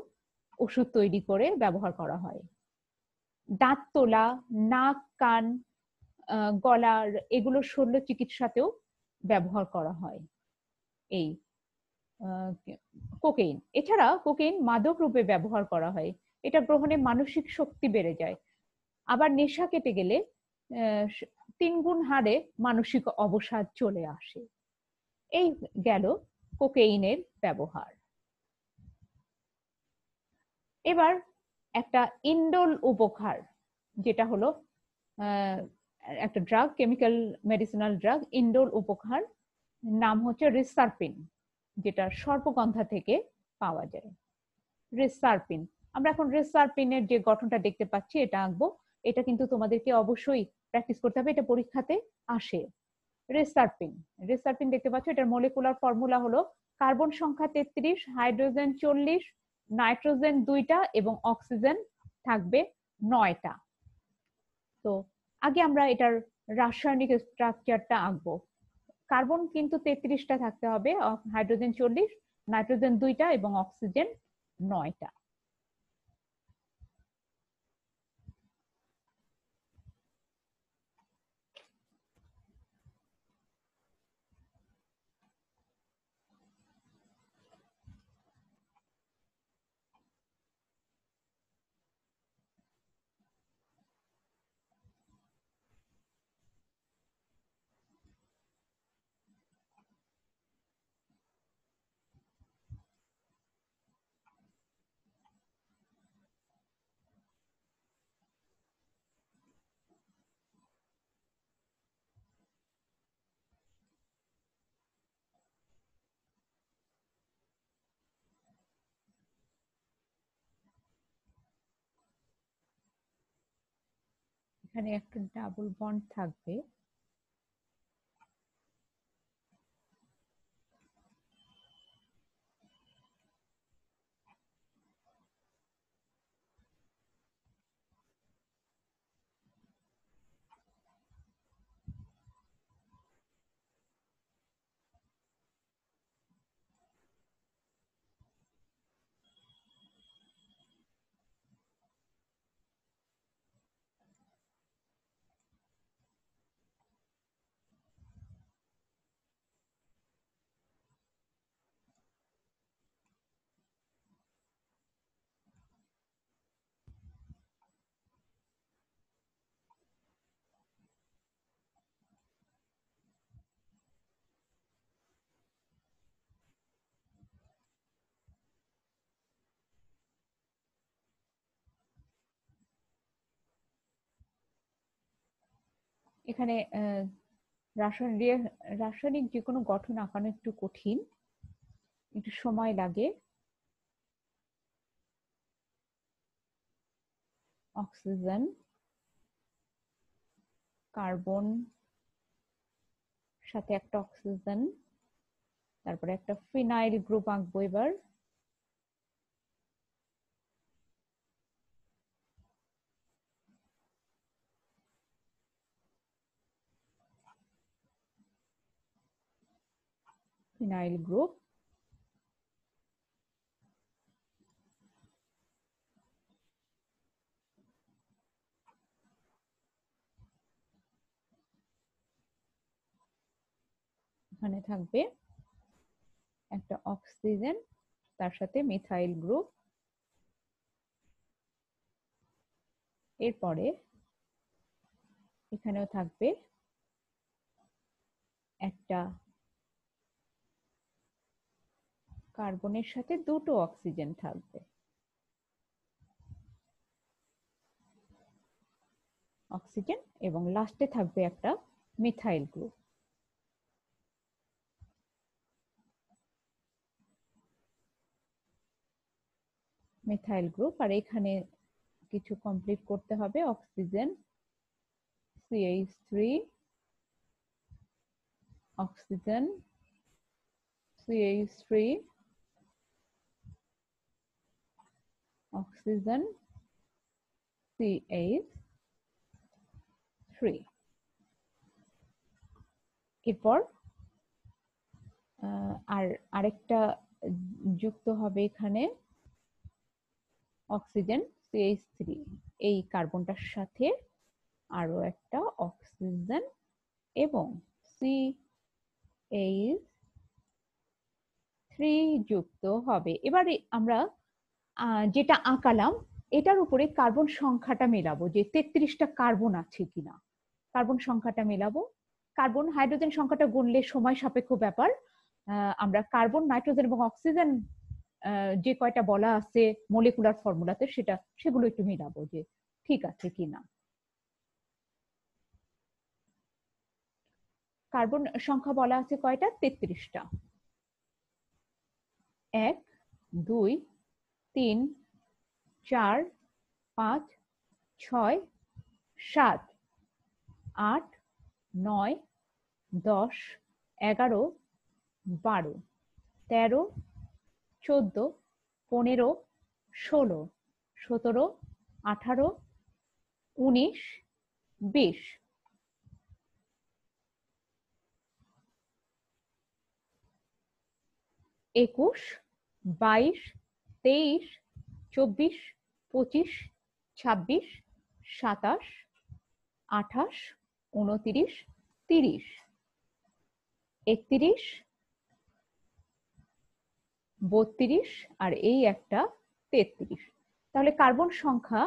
ওষুধ তৈরি করে ব্যবহার করা হয়। দাঁত তোলা, নাক, কান, গলার এগুলো শল্য চিকিৎসাতেও ব্যবহার করা হয় এই কোকেইন। এছাড়া কোকেইন মাদক রূপে ব্যবহার করা হয়। এটা গ্রহণে মানসিক শক্তি বেড়ে যায়, আবার নেশা কেটে গেলে 3 গুণ হারে মানসিক অবসাদ চলে আসে। এই গেল কোকেইনের ব্যবহার। এবার একটা ইন্ডোল উপকার, যেটা হলো একটা drug, chemical medicinal drug, indole উপকার, নাম হচ্ছে রিসারপিন, যেটা সর্পগন্ধা থেকে পাওয়া যায়। রিসারপিন, আমরা এখন রিসারপিনের যে গঠনটা দেখতে পাচ্ছি এটা আঁকবো। এটা কিন্তু তোমাদেরকে অবশ্যই প্র্যাকটিস করতে হবে, এটা পরীক্ষাতে আসে। রিসারপিন, রিসারপিন দেখতে পাচ্ছ, এটার মলিকুলার ফর্মুলা হলো কার্বন সংখ্যা 33, হাইড্রোজেন 40, নাইট্রোজেন 2টা এবং অক্সিজেন থাকবে 9টা। তো আগে আমরা এটার রাসায়নিক স্ট্রাকচারটা আঁকবো। কার্বন কিন্তু 33টা থাকতে হবে, হাইড্রোজেন 40, নাইট্রোজেন 2টা এবং অক্সিজেন 9টা। এখানে একটা ডাবল বন্ড থাকবে। এখানে রাসায়নিক যে কোনো গঠন আঁকানো একটু কঠিন, একটু সময় লাগে। অক্সিজেন, কার্বন, সাথে একটা অক্সিজেন, তারপরে একটা ফিনাইল গ্রুপ আঁকবো। এবার ফিনাইল গ্রুপ, এখানে থাকবে একটা অক্সিজেন, তার সাথে মিথাইল গ্রুপ, এরপরে এখানেও থাকবে একটা কার্বনের সাথে দুটো অক্সিজেন থাকবে, অক্সিজেন, এবং লাস্টে থাকবে একটা মিথাইল গ্রুপ। মিথাইল গ্রুপ, আর এখানে কিছু কমপ্লিট করতে হবে, oxygen CH3, oxygen CH3, oxygen CH3। এরপর আরেকটা যুক্ত হবে এখানে, অক্সিজেন CH3, এই কার্বনটার সাথে আরো একটা অক্সিজেন এবং CH3 যুক্ত হবে। এবারে আমরা যেটা আঁকালাম এটার উপরে কার্বন সংখ্যাটা মেলাবো, যে 33টা কার্বন আছে কিনা, কার্বন সংখ্যাটা মেলাবো। কার্বন হাইড্রোজেন সংখ্যাটা গুনলে সময় সাপেক্ষ ব্যাপার, আমরা কার্বন, নাইট্রোজেন এবং অক্সিজেন যে কয়টা বলা আছে মলিকুলার ফর্মুলাতে সেগুলো একটু মেলাবো যে ঠিক আছে কিনা। কার্বন সংখ্যা বলা আছে কয়টা? 33টা। 1 2 3 4 5 6 7 8 9 10 11 12 13 14 15 16 17 18 19 20। 21 22 23 24 25 26 27 28 29 30 31 32 আর এই একটা 33। তাহলে কার্বন সংখ্যা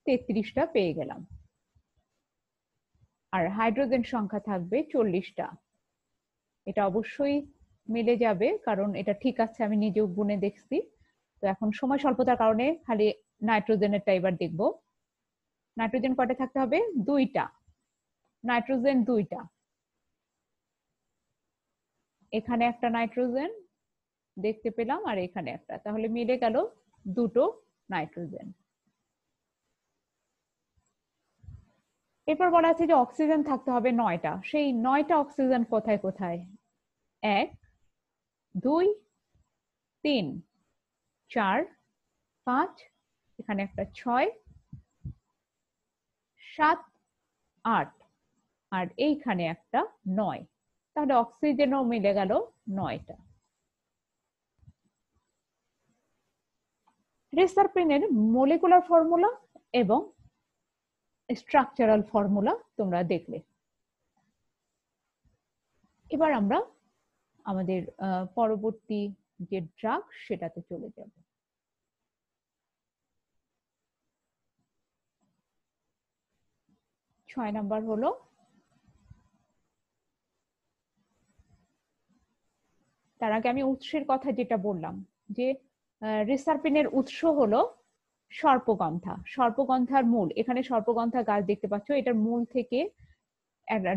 33টা পেয়ে গেলাম, আর হাইড্রোজেন সংখ্যা থাকবে 40টা। এটা অবশ্যই মিলে যাবে, কারণ এটা ঠিক আছে, আমি নিজেও গুনে দেখছি। তো এখন সময় স্বল্পতার কারণে খালি নাইট্রোজেনেরটা এবার দেখব। নাইট্রোজেন কয়টা থাকতে হবে? 2টা। নাইট্রোজেন 2টা, এখানে একটা নাইট্রোজেন দেখতে পেলাম আর এখানে একটা, তাহলে মিলে গেল দুটো নাইট্রোজেন। এরপর বলা আছে যে অক্সিজেন থাকতে হবে 9টা। সেই 9টা অক্সিজেন কোথায় কোথায়? 1 2 3 4 5, এখানে একটা 6 7 8, আর এইখানে একটা 9। তাহলে অক্সিজেনও মিলে গেল 9টা। রেসারপিনের মলিকুলার ফর্মুলা এবং স্ট্রাকচারাল ফর্মুলা তোমরা দেখলে। এবার আমরা আমাদের পরবর্তী যে ড্রাগ সেটাতে চলে যাব। 6 নাম্বার হলো তার আগে আমি উৎসের কথা যেটা বললাম, যে রেসারপিনের উৎস হলো সর্পগন্ধা। সর্পগন্ধার মূল, এখানে সর্পগন্ধা গাছ দেখতে পাচ্ছ, এটার মূল থেকে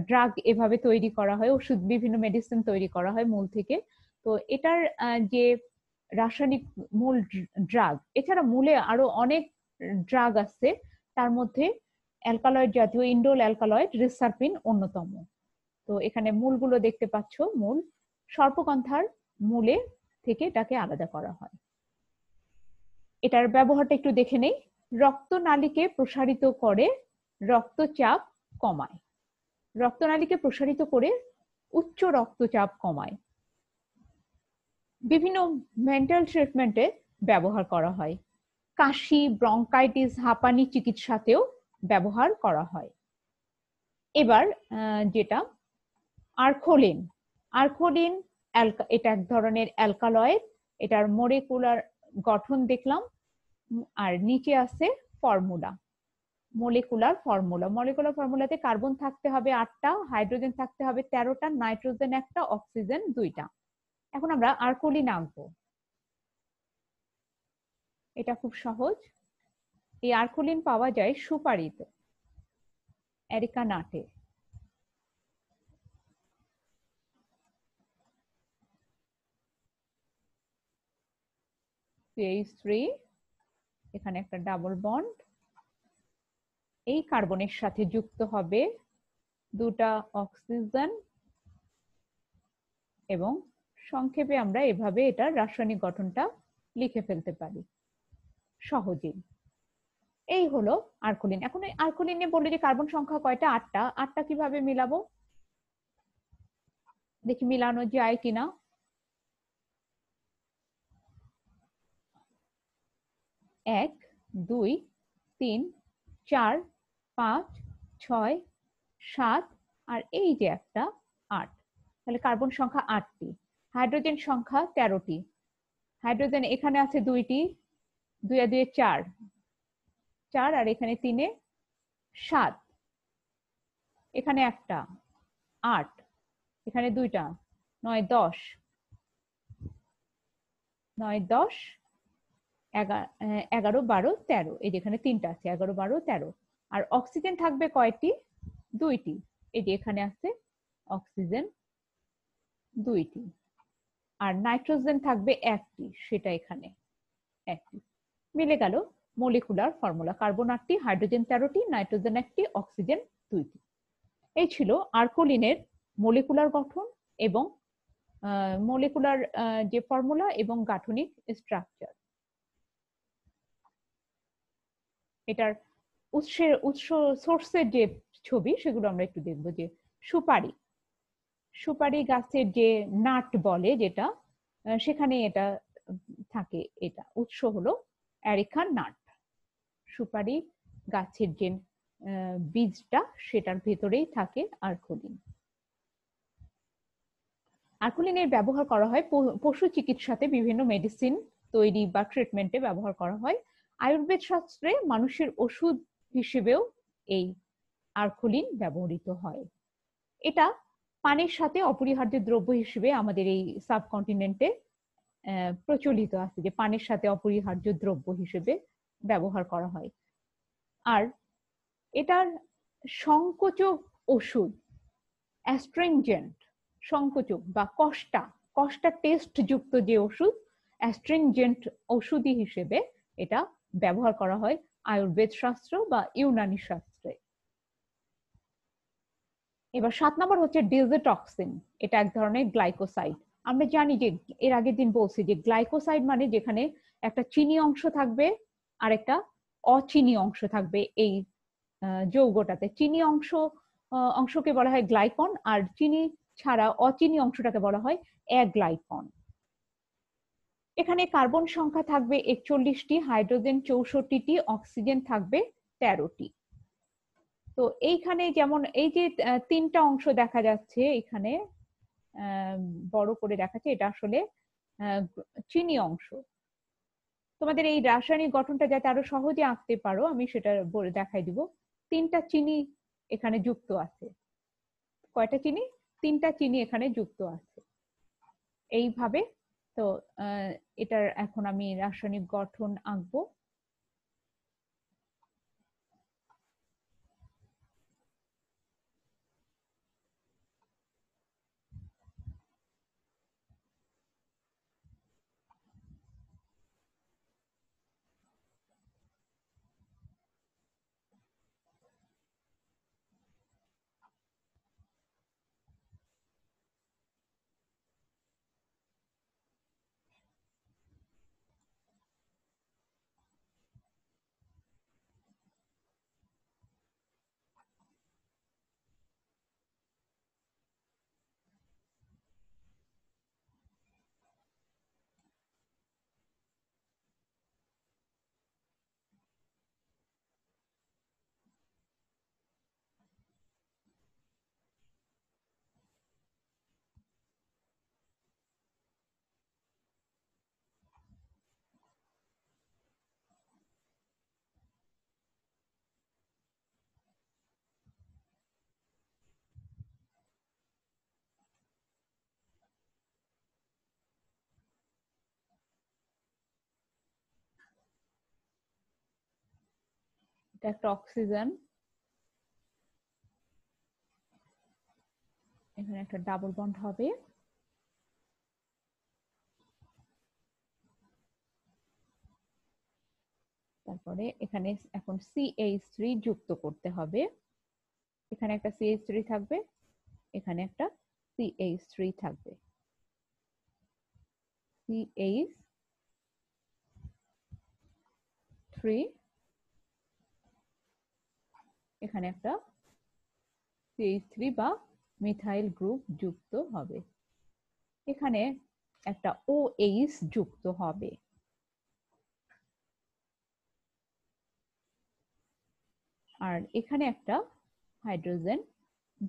ড্রাগ এভাবে তৈরি করা হয়, ওষুধ বিভিন্ন মেডিসিন তৈরি করা হয় মূল থেকে। তো এটার যে রাসায়নিক মূল ড্রাগ, এছাড়া মূলে আরো অনেক ড্রাগ আছে, তার মধ্যে অ্যালকালয়েড জাতীয় ইন্ডোল অ্যালকালয়েড রেসারপিন অন্যতম। তো এখানে মূলগুলো দেখতে পাচ্ছ, মূল সর্পগন্ধার মূলে থেকে এটাকে আলাদা করা হয়। এটার ব্যবহারটা একটু দেখে নেই। রক্তনালীকে প্রসারিত করে, রক্তচাপ কমায়। রক্তনালীকে প্রসারিত করে উচ্চ রক্তচাপ কমায়। বিভিন্ন মেন্টাল ট্রিটমেন্টে ব্যবহার করা হয়, কাশি, ব্রঙ্কাইটিস, হাঁপানি চিকিৎসাতেও ব্যবহার করা হয়। এবার যেটা আর্কোলিন, আর্কোলিন এটা এক ধরনের অ্যালকালয়েড, এটার মলিকুলার গঠন দেখলাম, আর নিচে আছে ফর্মুলা, মলিকুলার ফর্মুলাতে কার্বন থাকতে হবে 8টা, হাইড্রোজেন থাকতে হবে 13টা, নাইট্রোজেন 1টা, অক্সিজেন 2টা। এখন আমরা আর্কোলিন আঁকবো। এটা খুব সহজ। এই আর্কোলিন পাওয়া যায় সুপারিতে, এরিকা নাটে। CH3, এখানে একটা ডাবল বন্ড, এই কার্বনের সাথে যুক্ত হবে 2টা অক্সিজেন, এবং সংক্ষেপে আমরা এভাবে এটার রাসায়নিক গঠনটা লিখে ফেলতে পারি সহজেই। এই হলো আর্কোলিন। এখন এই আর্কোলিনে বললে যে কার্বন সংখ্যা কয়টা? 8টা। 8টা কিভাবে মিলাবো দেখি, মিলানো যায় কিনা। 1, 2, 3, 4, 5, 6, 7, আর এই যে একটা 8, তাহলে কার্বন সংখ্যা 8টি। হাইড্রোজেন সংখ্যা 13টি। হাইড্রোজেন এখানে আছে 2টি, 2 আর 2 4, 4, আর এখানে 3 7, এখানে একটা 8, এখানে 2টা 9 10, 9 10, 11 12 13, এই যে এখানে 3টা আছে, 11 12 13। আর অক্সিজেন থাকবে কয়টি? 2টি, এই যে এখানে আছে অক্সিজেন 2টি। আর নাইট্রোজেন থাকবে 1টি, সেটা এখানে 1টি। মিলে গেল মলিকুলার ফর্মুলা, কার্বন 8টি, হাইড্রোজেন 13টি, নাইট্রোজেন 1টি, অক্সিজেন 2টি। এই ছিল আর্কোলিনের মলিকুলার গঠন এবং মলিকুলার যে ফর্মুলা এবং গাঠনিক স্ট্রাকচার। এটার উৎস সোর্সের যে ছবি সেগুলো আমরা একটু দেখবো। যে সুপারি গাছের যে নাট বলে যেটা, সেখানে এটা থাকে। এটা উৎস হলো এরিকা নাট। সুপারি গাছের যে বীজটা, সেটার ভেতরেই থাকে আর্কোলিন। আর্কোলিনের ব্যবহার করা হয় পশু চিকিৎসাতে, বিভিন্ন মেডিসিন তৈরি বা ট্রিটমেন্টে ব্যবহার করা হয়। আয়ুর্বেদ শাস্ত্রে মানুষের ওষুধ হিসেবেও এই আর্কোলিন ব্যবহৃত হয়। এটা পানির সাথে অপরিহার্য দ্রব্য হিসেবে আমাদের এই সাবকন্টিনেন্টে প্রচলিত আছে, যে পানির সাথে অপরিহার্য দ্রব্য হিসেবে ব্যবহার করা হয়। আর এটার সংকোচক ওষুধ, অ্যাস্ট্রিনজেন্ট, সংকোচক বা কষ্টা টেস্ট যুক্ত যে ওষুধ, অ্যাস্ট্রিনজেন্ট ওষুধি হিসেবে এটা ব্যবহার করা হয় আয়ুর্বেদ শাস্ত্র বা ইউনানি শাস্ত্রে। এবার 7 নম্বর হচ্ছে ডিজিটক্সিন। এটা এক ধরনের গ্লাইকোসাইড। আমরা জানি যে এর আগের দিন বলছি যে গ্লাইকোসাইড মানে যেখানে একটা চিনি অংশ থাকবে আর একটা অচিনি অংশ থাকবে। এই যৌগটাতে চিনি অংশকে বলা হয় গ্লাইকন, আর চিনি ছাড়া অচিনি অংশটাকে বলা হয় অ্যাগ্লাইকন। এখানে কার্বন সংখ্যা থাকবে 41টি, হাইড্রোজেন 64টি, অক্সিজেন থাকবে 13টি। তো এইখানে যেমন এই যে 3টা অংশ দেখা যাচ্ছে এখানে বড় করে দেখাচ্ছে, এটা আসলে চিনি অংশ। তোমাদের এই রাসায়নিক গঠনটা যাতে আরো সহজে আঁকতে পারো, আমি সেটা দেখাই দিব। 3টা চিনি এখানে যুক্ত আছে। কয়টা চিনি? 3টা চিনি এখানে যুক্ত আছে এইভাবে। তো এটার এখন আমি রাসায়নিক গঠন আঁকবো। একটা অক্সিজেন, এখানে একটা ডাবল বন্ড হবে, তারপরে এখানে এখন CH3 যুক্ত করতে হবে, এখানে একটা CH3 থাকবে, এখানে একটা CH3 থাকবে, CH3, এখানে একটা CH3 বা মিথাইল গ্রুপ যুক্ত হবে, এখানে একটা OH যুক্ত হবে, আর এখানে একটা হাইড্রোজেন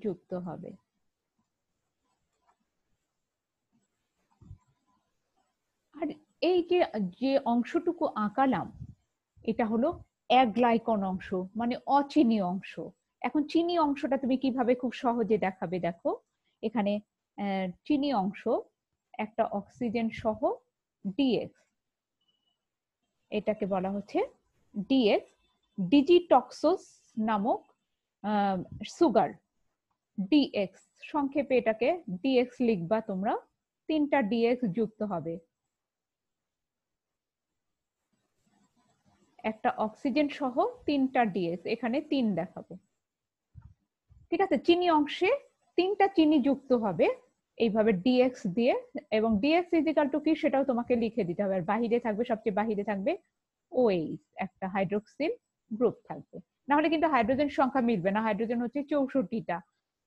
যুক্ত হবে। আর এই যে যে অংশটুকু আঁকালাম এটা হলো অ্যাগ্লাইকন অংশ, মানে অচিনি অংশ। এখন চিনি অংশটা তুমি কিভাবে খুব সহজে দেখাবে, দেখো এখানে চিনি অংশ একটা অক্সিজেন সহ ডিএক্স, এটাকে বলা হচ্ছে ডিএক্স, ডিজিটক্সোস নামক সুগার, ডিএক্স সংক্ষেপে এটাকে ডিএক্স লিখবা তোমরা, 3টা ডিএক্স যুক্ত হবে, একটা অক্সিজেন সহ 3টা ডিএক্স, এখানে 3 দেখাবো। ঠিক আছে, চিনি অংশে 3টা চিনি যুক্ত হবে এইভাবে ডিএক্স দিয়ে, এবং ডিএক্স ইজিক্যাল টু কি সেটাও তোমাকে লিখে দিতে হবে। আর বাহিরে থাকবে, সবচেয়ে বাহিরে থাকবে ওএইচ, একটা হাইড্রোক্সিল গ্রুপ থাকবে, না হলে কিন্তু হাইড্রোজেন সংখ্যা মিলবে না। হাইড্রোজেন হচ্ছে 64টা,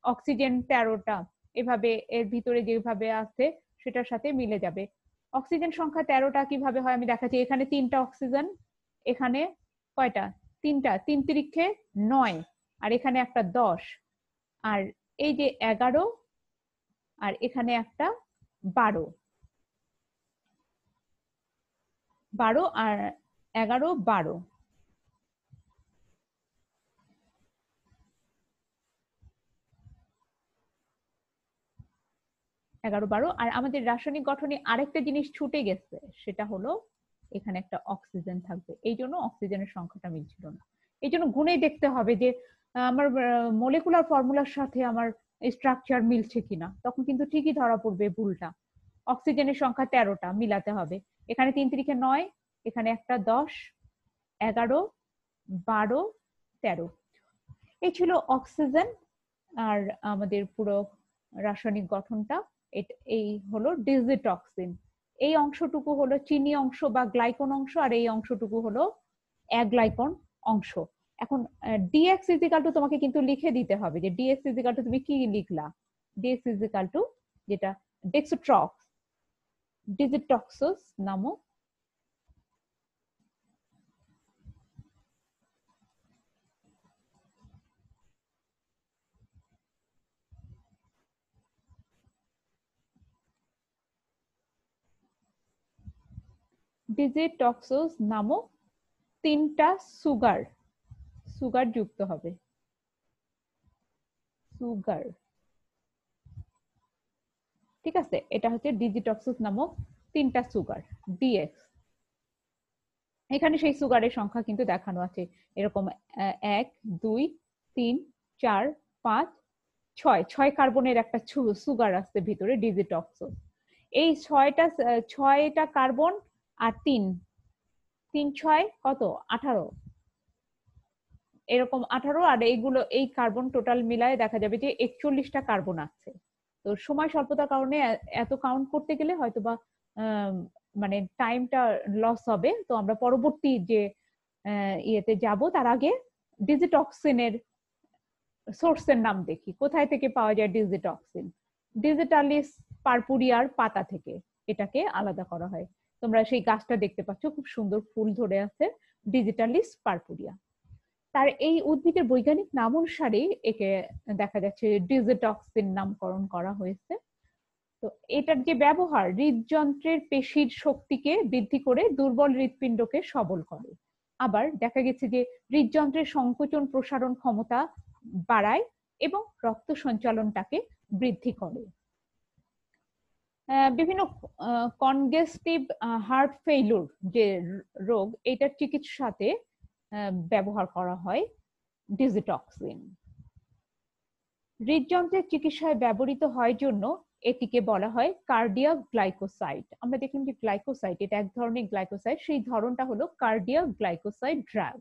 অক্সিজেন 13টা, এভাবে এর ভিতরে যেভাবে আছে সেটার সাথে মিলে যাবে। অক্সিজেন সংখ্যা 13টা কিভাবে হয় আমি দেখাচ্ছি। এখানে 3টা অক্সিজেন, এখানে কয়টা, 3টা, 3 তিরিক্ষে 9, আর এখানে একটা 10, আর এই যে 11, আর এখানে একটা 12, 12 আর 11, 12, 11, 12। আর আমাদের রাসায়নিক গঠনে আরেকটা জিনিস ছুটে গেছে, সেটা হলো এখানে একটা অক্সিজেন থাকবে, এই জন্য অক্সিজেনের সংখ্যাটা মিলছিল না। এই জন্য গুণেই দেখতে হবে যে আমার মলিকুলার ফর্মুলার সাথে আমার স্ট্রাকচার মিলছে কিনা, তখন কিন্তু ঠিকই ধরা পড়বে ভুলটা। অক্সিজেনের সংখ্যা 13টা মিলাতে হবে, এখানে 3 তিরিখে 9, এখানে একটা 10, 11, 12, 13। এই ছিল অক্সিজেন। আর আমাদের পুরো রাসায়নিক গঠনটা এই হলো ডিজিটক্সিন। এই অংশটুকু হলো চিনি অংশ বা গ্লাইকন অংশ, আর এই অংশটুকু হলো অ্যাগ্লাইকন অংশ। এখন ডিএক্স ইজিক্যাল টু তোমাকে কিন্তু লিখে দিতে হবে যে ডিএক্স ইজিক্যাল টু তুমি কি লিখলা। ডিএক্স ইজিক্যাল টু যেটা ডেক্সট্রক্স, ডিজিটক্সোস নামক ডিজিটক্সোস নামক 3টা সুগার, সুগার যুক্ত হবে, সুগার। ঠিক আছে, এটা হচ্ছে ডিজিটক্সোস নামক 3টা সুগার, ডিএক্স। এখানে সেই সুগারের সংখ্যা কিন্তু দেখানো আছে, এরকম 1, 2, 3, 4, 5, 6, 6 কার্বনের একটা সুগার আছে ভিতরে, ডিজিটক্সোস। এই 6টা কার্বন আর 3, 3, 6 কত, 18, এরকম 18। আর এইগুলো, এই কার্বন টোটাল মিলায় দেখা যাবে যে 41টা কার্বন আছে। তো সময় স্বল্পতার কারণে এত কাউন্ট করতে গেলে হয়তোবা মানে টাইমটা লস হবে। তো আমরা পরবর্তী যে ইয়েতে যাব তার আগে ডিজিটক্সিনের সোর্সের নাম দেখি, কোথায় থেকে পাওয়া যায় ডিজিটক্সিন। ডিজিটালিস পারপুরিয়ার পাতা থেকে এটাকে আলাদা করা হয়। তোমরা সেই গাছটা দেখতে পাচ্ছ, খুব সুন্দর ফুল ধরে আছে, ডিজিটালিস পারপুরিয়া। তার এই উদ্ভিদের বৈজ্ঞানিক নাম অনুসারে একে দেখা যাচ্ছে ডিজিটক্সিন নামকরণ করা হয়েছে। তো এটার যে ব্যবহার, হৃদযন্ত্রের পেশির শক্তিকে বৃদ্ধি করে দুর্বল হৃৎপিণ্ডকে সবল করে। আবার দেখা গেছে যে হৃদযন্ত্রের সংকোচন প্রসারণ ক্ষমতা বাড়ায় এবং রক্ত সঞ্চালনটাকে বৃদ্ধি করে। বিভিন্ন কনজেস্টিভ হার্ট ফেইলুর যে রোগ, এটার চিকিৎসাতে ব্যবহার করা হয় ডিজিটক্সিন। হৃদযন্ত্রের চিকিৎসায় ব্যবহৃত হয় জন্য এটিকে বলা হয় কার্ডিয়াক গ্লাইকোসাইড। আমরা দেখলাম যে গ্লাইকোসাইড এটা এক ধরনের গ্লাইকোসাইড, সেই ধরনটা হলো কার্ডিয়াক গ্লাইকোসাইড ড্রাগ।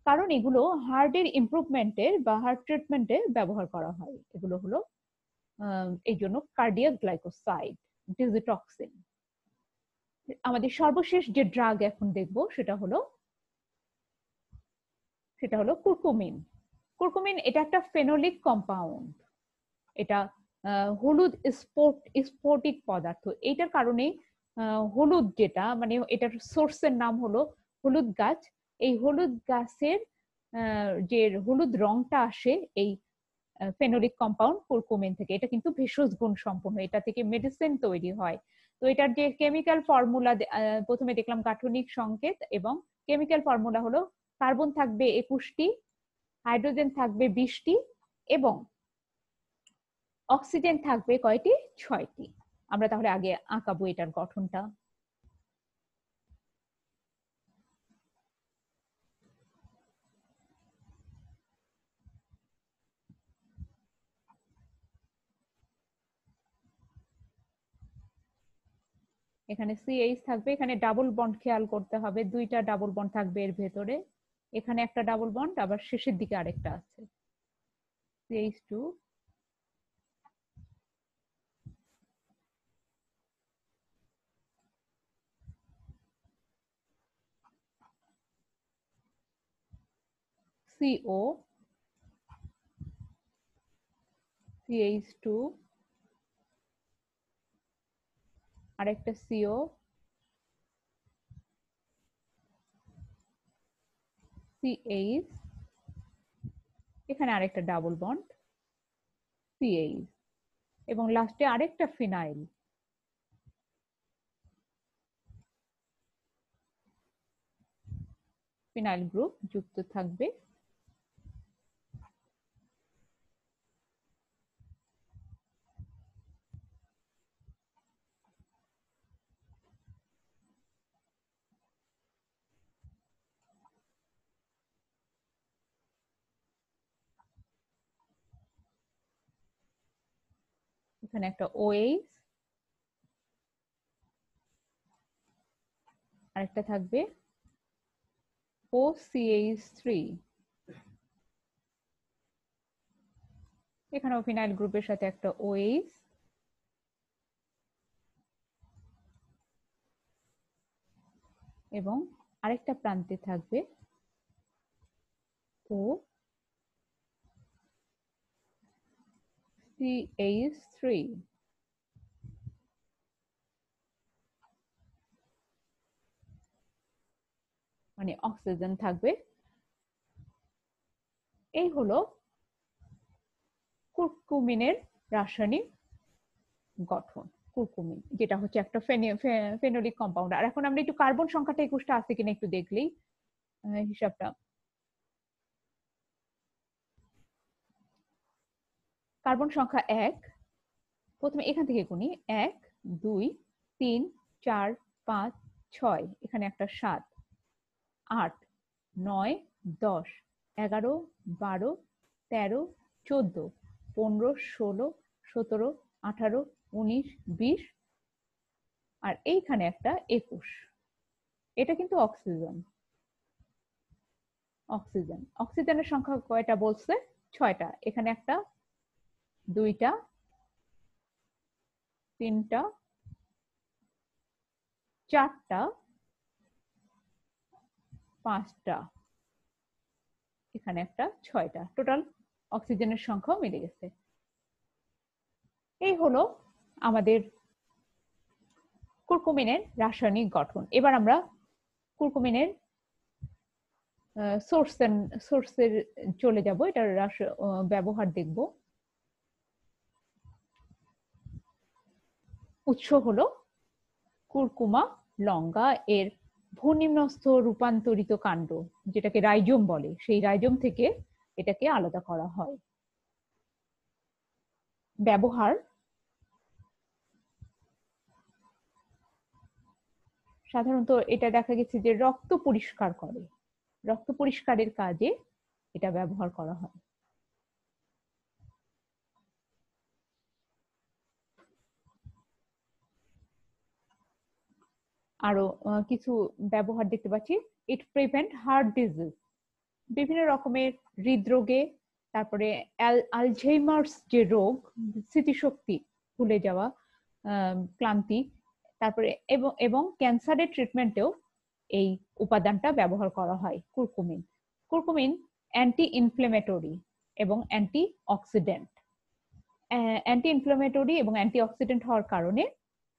কারণ এগুলো হার্টের ইমপ্রুভমেন্টের বা হার্ট ট্রিটমেন্টে ব্যবহার করা হয়। এগুলো হলো এই জন্য কার্ডিয়াক গ্লাইকোসাইড ডিজিটক্সিন। আমাদের সর্বশেষ যে ড্রাগ এখন দেখবো সেটা হলো কুরকুমিন। কুরকুমিন এটা একটা ফেনোলিক কম্পাউন্ড। এটা হলুদ স্ফটিক পদার্থ। এইটার কারণে হলুদ যেটা মানে এটার সোর্সের নাম হলো হলুদ গাছ। এই হলুদ গাছের যে হলুদ রংটা আসে এই ফেনোলিক কম্পাউন্ড কুরকুমিন থেকে। এটা কিন্তু ভেষজ গুণ সম্পন্ন, এটা থেকে মেডিসিন তৈরি হয়। তো এটার যে কেমিক্যাল ফর্মুলা প্রথমে দেখলাম গাঠনিক সংকেত, এবং কেমিক্যাল ফর্মুলা হলো কার্বন থাকবে 21টি, হাইড্রোজেন থাকবে 20টি, এবং অক্সিজেন থাকবে কয়টি? 6টি। আমরা তাহলে আগে আঁকাবো এটার গঠনটা। এখানে CH থাকবে, এখানে ডাবল বন্ড খেয়াল করতে হবে, 2টা ডাবল বন্ড থাকবে এর ভেতরে। এখানে একটা ডাবল বন্ড, আবার শেষের দিকে আরেকটা আছে, CH2 CO CH2 আরেকটা CO CH, এখানে আরেকটা ডাবল বন্ড CH, এবং লাস্টে আরেকটা ফিনাইল। ফিনাইল গ্রুপ যুক্ত থাকবে। এখানে একটা OH, আরেকটা থাকবে OCH3, এখানেও ফিনাইল গ্রুপের সাথে একটা OH, এবং আরেকটা প্রান্তে থাকবে OCH3, মানে অক্সিজেন থাকবে। এই হলো কুরকুমিনের রাসায়নিক গঠন। কুরকুমিন যেটা হচ্ছে একটা ফেনোলিক কম্পাউন্ড। আর এখন আমরা একটু কার্বন সংখ্যাটা 21টা আছে কিনা একটু দেখলেই হিসাবটা। কার্বন সংখ্যা 1, প্রথমে এখান থেকে গুনি, 1 2 3 4 5 6, এখানে একটা 7 8 9 10 11 12 13 14 15 16 17 18 19 20, আর এইখানে একটা 21। এটা কিন্তু অক্সিজেন। অক্সিজেনের সংখ্যা কয়টা বলছে? 6টা। এখানে একটা, 2টা, 3টা, 4টা, 5টা, এখানে একটা, 6টা। টোটাল অক্সিজেনের সংখ্যাও মিলে গেছে। এই হলো আমাদের কুরকুমিনের রাসায়নিক গঠন। এবার আমরা কুরকুমিনের সোর্সের চলে যাব, এটার ব্যবহার দেখব। উৎস হলো কুরকুমা লঙ্গা এর ভূনিম্নস্থ রূপান্তরিত কাণ্ড, যেটাকে রাইজোম বলে, সেই রাইজোম থেকে এটাকে আলাদা করা হয়। ব্যবহার: সাধারণত এটা দেখা গেছে যে রক্ত পরিষ্কার করে, রক্ত পরিষ্কারের কাজে এটা ব্যবহার করা হয়। আরো কিছু ব্যবহার দেখতে পাচ্ছি, ইট প্রিভেন্ট হার্ট ডিজিজ, বিভিন্ন রকমের হৃদরোগে, তারপরে আলঝেইমার্স যে রোগ, স্মৃতিশক্তি ভুলে যাওয়া, ক্লান্তি, তারপরে এবং ক্যান্সারের ট্রিটমেন্টেও এই উপাদানটা ব্যবহার করা হয় কুরকুমিন। কুরকুমিন অ্যান্টি ইনফ্লেমেটরি এবং অ্যান্টি অক্সিডেন্ট। অ্যান্টি ইনফ্লেমেটরি এবং অ্যান্টি অক্সিডেন্ট হওয়ার কারণে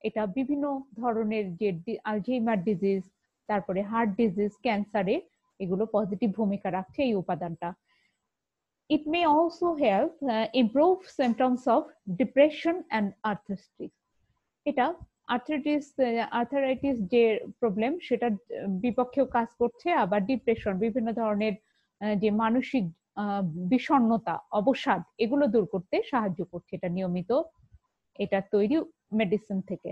এটা বিভিন্ন ধরনের যে আলঝেইমার ডিজিজ, তারপরে হার্ট ডিজিজ, ক্যান্সারে এগুলো পজিটিভ ভূমিকা রাখছে এই উপাদানটা। It may also help improve symptoms of depression and arthritis. এটা আর্থারাইটিস যে প্রবলেম সেটার বিপক্ষেও কাজ করছে, আবার ডিপ্রেশন, বিভিন্ন ধরনের যে মানসিক বিষণ্ণতা, অবসাদ, এগুলো দূর করতে সাহায্য করছে এটা নিয়মিত এটা তৈরি মেডিসিন থেকে।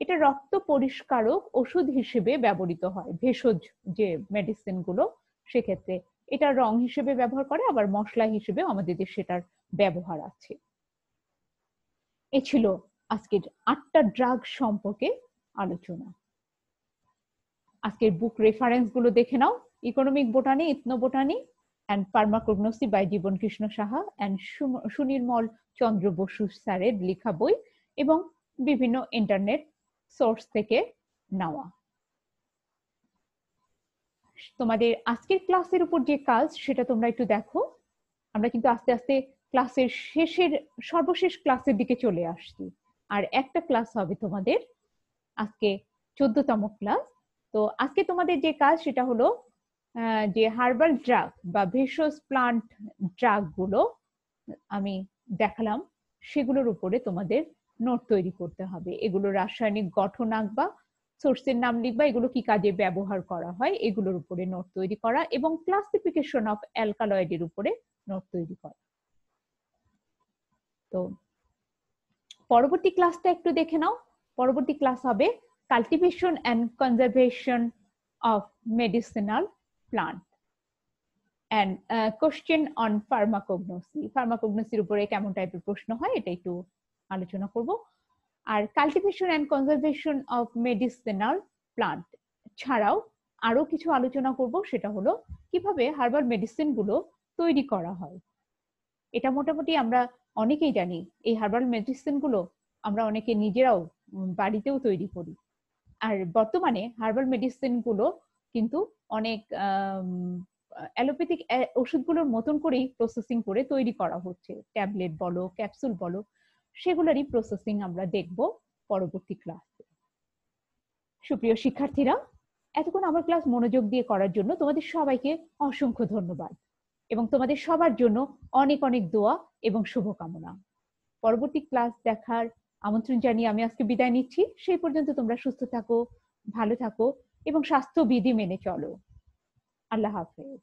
এটা রক্ত পরিষ্কারক ওষুধ হিসেবে ব্যবহৃত হয়, ভেষজ যে মেডিসিন গুলো সেক্ষেত্রে এটা রং হিসেবে ব্যবহার করে, আবার মশলা হিসেবে আমাদের দেশে সেটার ব্যবহার আছে। এ ছিল আজকের 8টা ড্রাগ সম্পর্কে আলোচনা। আজকের বুক রেফারেন্স গুলো দেখে নাও, economic botany, ethno botany and pharmacognosy by Jiban Krishna Saha and Sunirmal Chandra Basu স্যারের লেখা বই এবং বিভিন্ন ইন্টারনেট সোর্স থেকে নেওয়া। তোমাদের আজকের ক্লাসের উপর যে কাজ সেটা তোমরা একটু দেখো। আমরা কিন্তু আস্তে আস্তে ক্লাসের সর্বশেষ ক্লাসের দিকে চলে আসছি, আর একটা ক্লাস হবে তোমাদের আজকে 14তম ক্লাস। তো আজকে তোমাদের যে কাজ সেটা হলো যে হার্বাল ড্রাগ বা ভেষজ প্লান্ট ড্রাগ গুলো আমি দেখালাম সেগুলোর উপরে তোমাদের নোট তৈরি করতে হবে। এগুলো রাসায়নিক গঠন আঁকবা, সোর্সের নাম লিখবা, এগুলো কি কাজে ব্যবহার করা হয় এগুলোর উপরে নোট তৈরি করা, এবং ক্লাসিফিকেশন অফ অ্যালকালয়েডের উপরে নোট তৈরি করা। তো পরবর্তী ক্লাসটা একটু দেখে নাও। পরবর্তী ক্লাস হবে cultivation and conservation of medicinal plant and question on pharmacognosy. ফার্মাকোগনোসির উপরে কেমন টাইপের প্রশ্ন হয় এটা একটু আলোচনা করব। আর cultivation and conservation of medicinal plant ছাড়াও আরো কিছু আলোচনা করব, সেটা হলো কিভাবে হার্বাল মেডিসিন গুলো তৈরি করা হয়। এটা মোটামুটি আমরা অনেকেই জানি, এই হার্বাল মেডিসিন গুলো আমরা অনেকে নিজেরাও বাড়িতেও তৈরি করি। আর বর্তমানে হার্বাল মেডিসিন গুলো কিন্তু অনেক অ্যালোপ্যাথিক ওষুধগুলোর মতন করেই প্রসেসিং করে তৈরি করা হচ্ছে, ট্যাবলেট বলো, ক্যাপসুল বলো, সেগুলোরই প্রসেসিং আমরা দেখব পরবর্তী ক্লাসে। সুপ্রিয় শিক্ষার্থীরা, এতক্ষণ আমার ক্লাস মনোযোগ দিয়ে করার জন্য তোমাদের সবাইকে অসংখ্য ধন্যবাদ, এবং তোমাদের সবার জন্য অনেক অনেক দোয়া এবং শুভকামনা। পরবর্তী ক্লাস দেখার আমন্ত্রণ জানিয়ে আমি আজকে বিদায় নিচ্ছি। সেই পর্যন্ত তোমরা সুস্থ থাকো, ভালো থাকো এবং স্বাস্থ্যবিধি মেনে চলো। আল্লাহ হাফেজ।